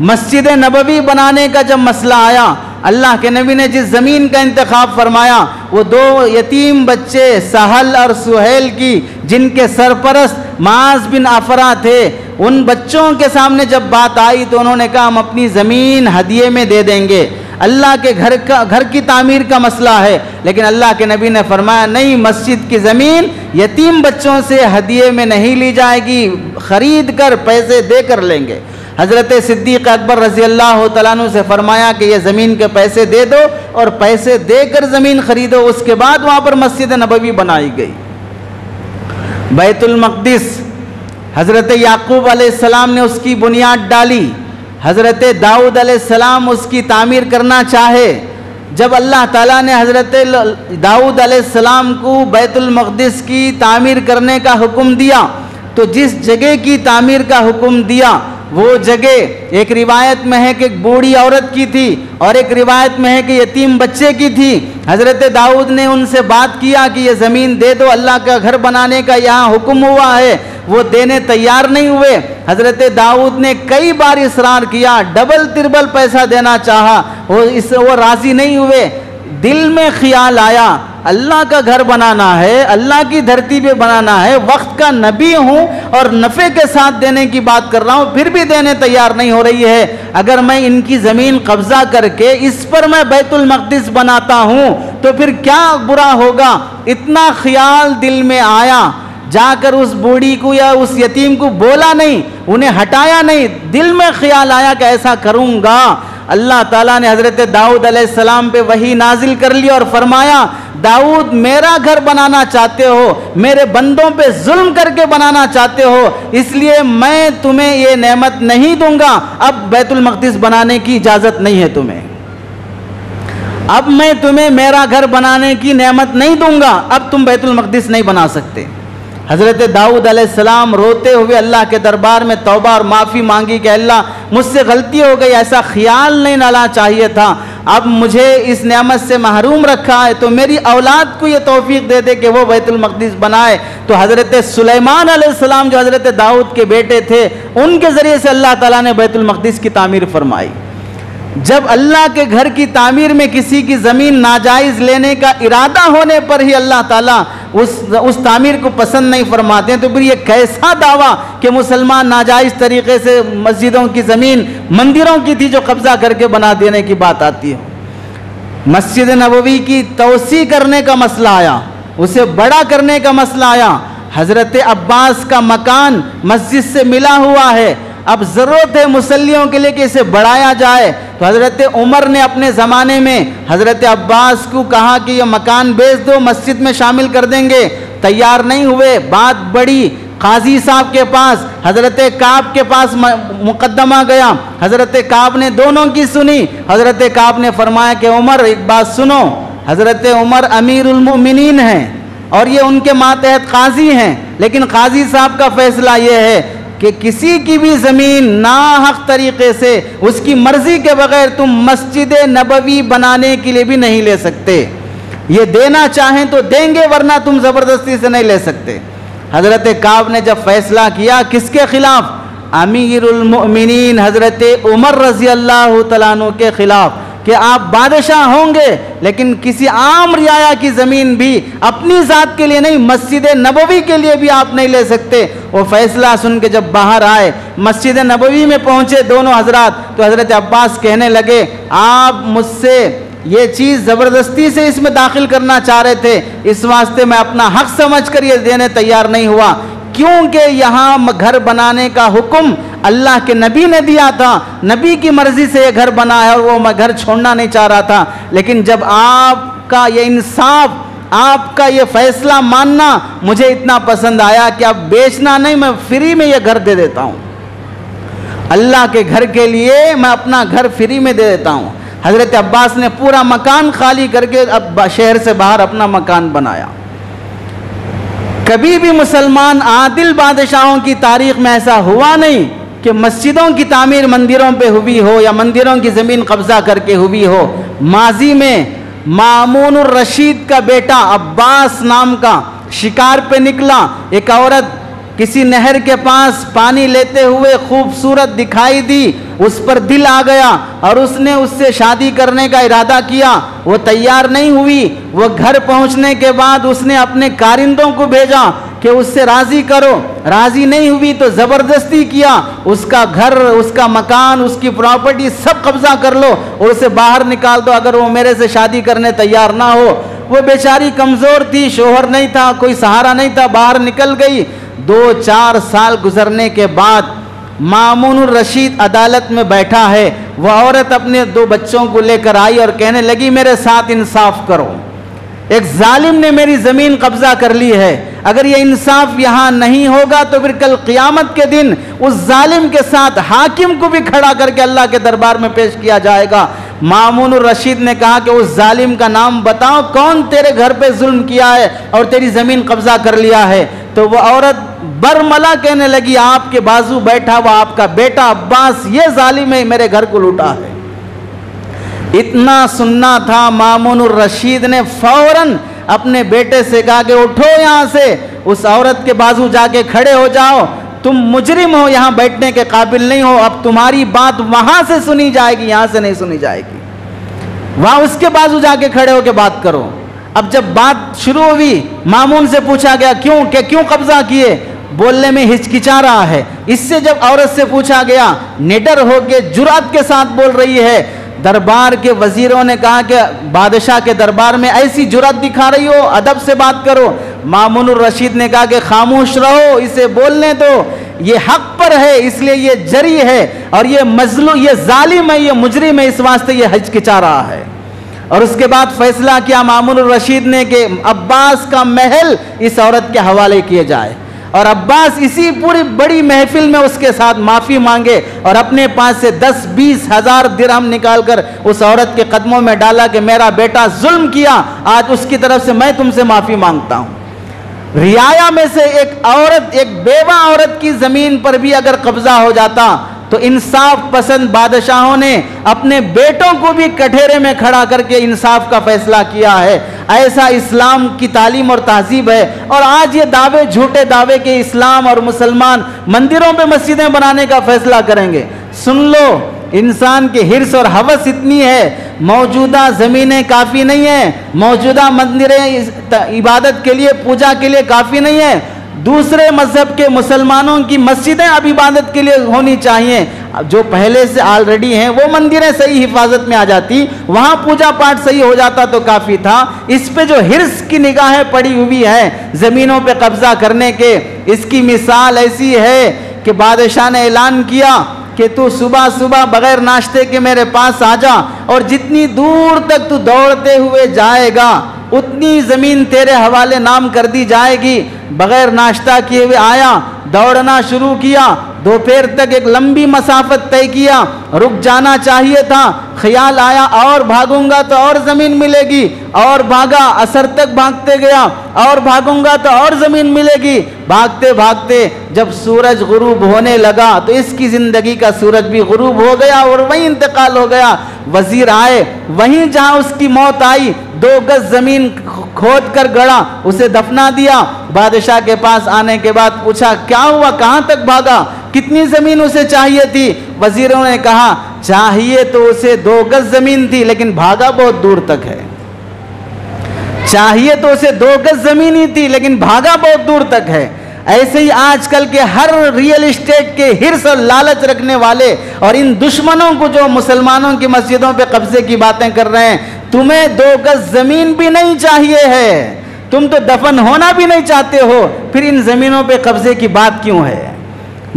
मस्जिद नबवी बनाने का जब मसला आया, अल्लाह के नबी ने जिस ज़मीन का इंतखाब फरमाया वो दो यतीम बच्चे सहल और सुहेल की, जिनके सरपरस्त माज बिन अफरा थे, उन बच्चों के सामने जब बात आई तो उन्होंने कहा हम अपनी ज़मीन हदिये में दे देंगे। अल्लाह के घर की तामीर का मसला है, लेकिन अल्लाह के नबी ने फरमाया नहीं, मस्जिद की ज़मीन यतीम बच्चों से हदिये में नहीं ली जाएगी, ख़रीद कर पैसे दे कर लेंगे। हज़रत सिद्दीक़ अकबर रज़ी अल्लाह तआला अन्हु से फरमाया कि ये ज़मीन के पैसे दे दो और पैसे देकर ज़मीन खरीदो। उसके बाद वहाँ पर मस्जिद नबवी बनाई गई। बैतुल मक़दिस हज़रत याक़ूब अलैहिस्सलाम ने उसकी बुनियाद डाली, हज़रत दाऊद अलैहिस्सलाम उसकी तामीर करना चाहे। जब अल्लाह ताला ने हज़रत दाऊद अलैहिस्सलाम को बैतुल मक़दिस की तामीर करने का हुक्म दिया, तो जिस जगह की तामीर का हुक्म दिया वो जगह एक रिवायत में है कि एक बूढ़ी औरत की थी और एक रिवायत में है कि यतीम बच्चे की थी। हज़रत दाऊद ने उनसे बात किया कि ये ज़मीन दे दो, अल्लाह का घर बनाने का यहाँ हुक्म हुआ है। वो देने तैयार नहीं हुए। हज़रत दाऊद ने कई बार इसरार किया, डबल तिरबल पैसा देना चाहा, वो राज़ी नहीं हुए। दिल में ख्याल आया अल्लाह का घर बनाना है, अल्लाह की धरती पे बनाना है, वक्त का नबी हूँ और नफ़े के साथ देने की बात कर रहा हूँ, फिर भी देने तैयार नहीं हो रही है। अगर मैं इनकी ज़मीन कब्ज़ा करके इस पर मैं बैतुल मक़दिस बनाता हूँ तो फिर क्या बुरा होगा। इतना ख्याल दिल में आया, जाकर उस बूढ़ी को या उस यतीम को बोला नहीं, उन्हें हटाया नहीं, दिल में ख्याल आया कि ऐसा करूँगा। अल्लाह ताला ने हज़रत दाऊद अलैहिस्सलाम पे वही नाजिल कर ली और फरमाया दाऊद मेरा घर बनाना चाहते हो, मेरे बंदों पे जुल्म करके बनाना चाहते हो, इसलिए मैं तुम्हें ये नेमत नहीं दूंगा। अब बैतुल मक़दिस बनाने की इजाज़त नहीं है तुम्हें, अब मैं तुम्हें मेरा घर बनाने की नेमत नहीं दूंगा, अब तुम बैतुल मक़दिस नहीं बना सकते। हज़रत दाऊद अलैहिस्सलाम रोते हुए अल्लाह के दरबार में तौबा और माफ़ी मांगी कि अल्लाह मुझसे गलती हो गई, ऐसा ख्याल नहीं लाना चाहिए था, अब मुझे इस नेमत से महरूम रखा है, तो मेरी औलाद को ये तौफीक दे दे कि वो बैतुल मक़दिस बनाए। तो हज़रत सुलेमान अलैहिस्सलाम जो हज़रत दाऊद के बेटे थे, उनके ज़रिए से अल्लाह ताला ने बैतुल मक़दिस की तामीर फरमाई। जब अल्लाह के घर की तामीर में किसी की ज़मीन नाजायज़ लेने का इरादा होने पर ही अल्लाह ताला उस तामीर को पसंद नहीं फरमाते हैं, तो फिर ये कैसा दावा कि मुसलमान नाजायज़ तरीक़े से मस्जिदों की ज़मीन मंदिरों की थी जो कब्ज़ा करके बना देने की बात आती है। मस्जिद नबवी की तोसी करने का मसला आया, उसे बड़ा करने का मसला आया। हज़रत अब्बास का मकान मस्जिद से मिला हुआ है, अब ज़रूरत है मुसल्लियों के लिए कि इसे बढ़ाया जाए। तो हज़रत उमर ने अपने ज़माने में हज़रत अब्बास को कहा कि यह मकान बेच दो, मस्जिद में शामिल कर देंगे, तैयार नहीं हुए। बात बड़ी काजी साहब के पास, हज़रत काब के पास मुकदमा गया, हज़रत काब ने दोनों की सुनी। हज़रत काब ने फरमाया कि उमर एक बात सुनो, हज़रत उमर अमीरुल मोमिनीन हैं, और ये उनके मातहत काजी हैं, लेकिन काजी साहब का फैसला ये है कि किसी की भी ज़मीन नाहक तरीके से उसकी मर्ज़ी के बगैर तुम मस्जिद नबवी बनाने के लिए भी नहीं ले सकते। ये देना चाहें तो देंगे, वरना तुम ज़बरदस्ती से नहीं ले सकते। हज़रत काब ने जब फैसला किया किसके खिलाफ? अमीरुल मोमिनीन हज़रत उमर रज़ी अल्लाह तआला अन्हु के खिलाफ, कि आप बादशाह होंगे लेकिन किसी आम रियाया की ज़मीन भी अपनी ज़ात के लिए नहीं, मस्जिद नबवी के लिए भी आप नहीं ले सकते। वो फैसला सुन के जब बाहर आए, मस्जिद नबवी में पहुँचे दोनों हजरात, तो हज़रत अब्बास कहने लगे आप मुझसे ये चीज़ ज़बरदस्ती से इसमें दाखिल करना चाह रहे थे, इस वास्ते मैं अपना हक समझ कर ये देने तैयार नहीं हुआ, क्योंकि यहाँ घर बनाने का हुक्म अल्लाह के नबी ने दिया था, नबी की मर्जी से ये घर बना है और वो मैं घर छोड़ना नहीं चाह रहा था। लेकिन जब आपका ये इंसाफ, आपका ये फैसला मानना मुझे इतना पसंद आया कि अब बेचना नहीं, मैं फ्री में ये घर दे देता हूँ। अल्लाह के घर के लिए मैं अपना घर फ्री में दे देता हूँ। हज़रत अब्बास ने पूरा मकान खाली करके अब शहर से बाहर अपना मकान बनाया। कभी भी मुसलमान आदिल बादशाहों की तारीख में ऐसा हुआ नहीं कि मस्जिदों की तामीर मंदिरों पे हुई हो या मंदिरों की ज़मीन कब्ज़ा करके हुई हो। माजी में मामूनुर रशीद का बेटा अब्बास नाम का शिकार पे निकला, एक औरत किसी नहर के पास पानी लेते हुए खूबसूरत दिखाई दी, उस पर दिल आ गया और उसने उससे शादी करने का इरादा किया। वो तैयार नहीं हुई। वो घर पहुंचने के बाद उसने अपने कारिंदों को भेजा कि उससे राज़ी करो, राज़ी नहीं हुई तो ज़बरदस्ती किया, उसका घर, उसका मकान, उसकी प्रॉपर्टी सब कब्ज़ा कर लो और उसे बाहर निकाल दो अगर वो मेरे से शादी करने तैयार ना हो। वो बेचारी कमज़ोर थी, शोहर नहीं था, कोई सहारा नहीं था, बाहर निकल गई। 2-4 साल गुजरने के बाद मामूनुर रशीद अदालत में बैठा है। वह औरत अपने 2 बच्चों को लेकर आई और कहने लगी मेरे साथ इंसाफ करो, एक जालिम ने मेरी ज़मीन कब्ज़ा कर ली है, अगर ये इंसाफ यहाँ नहीं होगा तो फिर कल क़यामत के दिन उस जालिम के साथ हाकिम को भी खड़ा करके अल्लाह के दरबार में पेश किया जाएगा। मामूनुर रशीद ने कहा कि उस जालिम का नाम बताओ, कौन तेरे घर पे जुल्म किया है और तेरी ज़मीन कब्ज़ा कर लिया है। तो वह औरत बरमला कहने लगी आपके बाजू बैठा हुआ आपका बेटा अब्बास ये जालिम है, मेरे घर को लूटा है। इतना सुनना था, मामूनुर रशीद ने फौरन अपने बेटे से कहा कि उठो यहाँ से, उस औरत के बाजू जाके खड़े हो जाओ, तुम मुजरिम हो, यहाँ बैठने के काबिल नहीं हो, अब तुम्हारी बात वहाँ से सुनी जाएगी, यहाँ से नहीं सुनी जाएगी। वहाँ उसके बाजू जाके खड़े होकर बात करो। अब जब बात शुरू हुई, मामून से पूछा गया क्यों कब्जा किए, बोलने में हिचकिचा रहा है। इससे जब औरत से पूछा गया, निडर होके जुरात के साथ बोल रही है। दरबार के वजीरों ने कहा कि बादशाह के दरबार में ऐसी जुरात दिखा रही हो, अदब से बात करो। मामूनुर रशीद ने कहा कि खामोश रहो, इसे बोलने दो, ये हक पर है इसलिए ये जरी है और ये मजलूम, ये जालिम है, ये मुजरिम है, इस वास्ते ये हिचकिचा रहा है। और उसके बाद फैसला किया मामूनुर रशीद ने कि अब्बास का महल इस औरत के हवाले किए जाए और अब्बास इसी पूरी बड़ी महफिल में उसके साथ माफ़ी मांगे और अपने पास से 10-20 हज़ार दिरहम निकालकर उस औरत के कदमों में डाला कि मेरा बेटा जुल्म किया, आज उसकी तरफ से मैं तुमसे माफ़ी मांगता हूँ। रियाया में से एक औरत, एक बेवा औरत की ज़मीन पर भी अगर कब्जा हो जाता तो इंसाफ पसंद बादशाहों ने अपने बेटों को भी कठेरे में खड़ा करके इंसाफ का फैसला किया है। ऐसा इस्लाम की तालीम और तहजीब है। और आज ये दावे, झूठे दावे के इस्लाम और मुसलमान मंदिरों पे मस्जिदें बनाने का फैसला करेंगे। सुन लो, इंसान की हिर्स और हवस इतनी है, मौजूदा ज़मीनें काफ़ी नहीं है, मौजूदा मंदिरें इबादत के लिए, पूजा के लिए काफ़ी नहीं है, दूसरे मजहब के मुसलमानों की मस्जिदें अब इबादत के लिए होनी चाहिए। जो पहले से ऑलरेडी हैं वो मंदिरें सही हिफाजत में आ जाती, वहाँ पूजा पाठ सही हो जाता तो काफ़ी था। इस पे जो हिर्स की निगाहें पड़ी हुई है ज़मीनों पे कब्जा करने के, इसकी मिसाल ऐसी है कि बादशाह ने ऐलान किया कि तू सुबह सुबह बगैर नाश्ते के मेरे पास आ जा और जितनी दूर तक तू दौड़ते हुए जाएगा उतनी ज़मीन तेरे हवाले नाम कर दी जाएगी। बगैर नाश्ता किए हुए आया, दौड़ना शुरू किया, दोपहर तक एक लंबी मसाफत तय किया, रुक जाना चाहिए था, ख्याल आया और भागूंगा तो और ज़मीन मिलेगी, और भागा, असर तक भागते गया, और भागूंगा तो और ज़मीन मिलेगी। भागते भागते जब सूरज गुरूब होने लगा तो इसकी ज़िंदगी का सूरज भी गुरूब हो गया और वहीं इंतकाल हो गया। वज़ीर आए, वहीं जहाँ उसकी मौत आई 2 गज ज़मीन खोद कर गड़ा, उसे दफना दिया। बादशाह के पास आने के बाद पूछा क्या हुआ, कहाँ तक भागा, कितनी ज़मीन उसे चाहिए थी? वज़ीरों ने कहा चाहिए तो उसे 2 गज ज़मीन थी, लेकिन भागा बहुत दूर तक है। चाहिए तो उसे 2 गज ज़मीन ही थी, लेकिन भागा बहुत दूर तक है। ऐसे ही आजकल के हर रियल एस्टेट के हिर्स और लालच रखने वाले और इन दुश्मनों को जो मुसलमानों की मस्जिदों पे कब्जे की बातें कर रहे हैं, तुम्हें 2 गज ज़मीन भी नहीं चाहिए है, तुम तो दफन होना भी नहीं चाहते हो, फिर इन ज़मीनों पे कब्जे की बात क्यों है,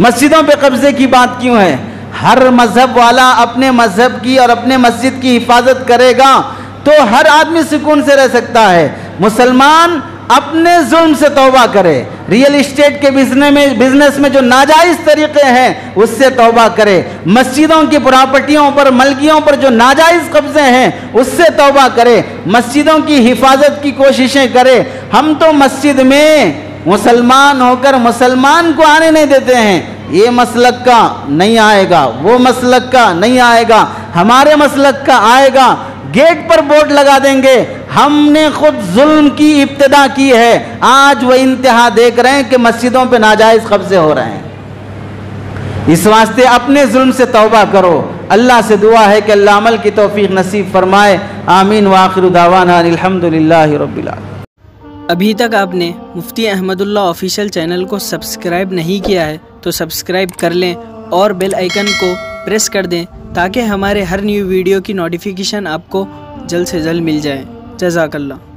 मस्जिदों पे कब्जे की बात क्यों है? हर मजहब वाला अपने मजहब की और अपने मस्जिद की हिफाजत करेगा तो हर आदमी सुकून से रह सकता है। मुसलमान अपने जुल्म से तौबा करे, रियल एस्टेट के बिजनेस में जो नाजायज़ तरीके हैं उससे तौबा करे, मस्जिदों की प्रॉपर्टियों पर, मलकियों पर जो नाजायज़ कब्जे हैं उससे तौबा करे, मस्जिदों की हिफाजत की कोशिशें करे। हम तो मस्जिद में मुसलमान होकर मुसलमान को आने नहीं देते हैं, ये मसलक का नहीं आएगा, वो मसलक का नहीं आएगा, हमारे मसलक का आएगा, गेट पर बोर्ड लगा देंगे। हमने खुद जुल्म की इब्तिदा की है, आज वह इंतहा देख रहे हैं कि मस्जिदों पे नाजायज़ कब्जे हो रहे हैं। इस वास्ते अपने जुल्म से तौबा करो। अल्लाह से दुआ है कि अल्लाह अमल की तौफीक नसीब फरमाए। आमीन व आखिरु दावाना अल्हम्दुलिल्लाहि रब्बिल आलमीन। अभी तक आपने मुफ्ती अहमदुल्लाह ऑफिशियल चैनल को सब्सक्राइब नहीं किया है तो सब्सक्राइब कर लें और बेल आइकन को प्रेस कर दें ताकि हमारे हर न्यू वीडियो की नोटिफिकेशन आपको जल्द से जल्द मिल जाए। जज़ाकल्लाह।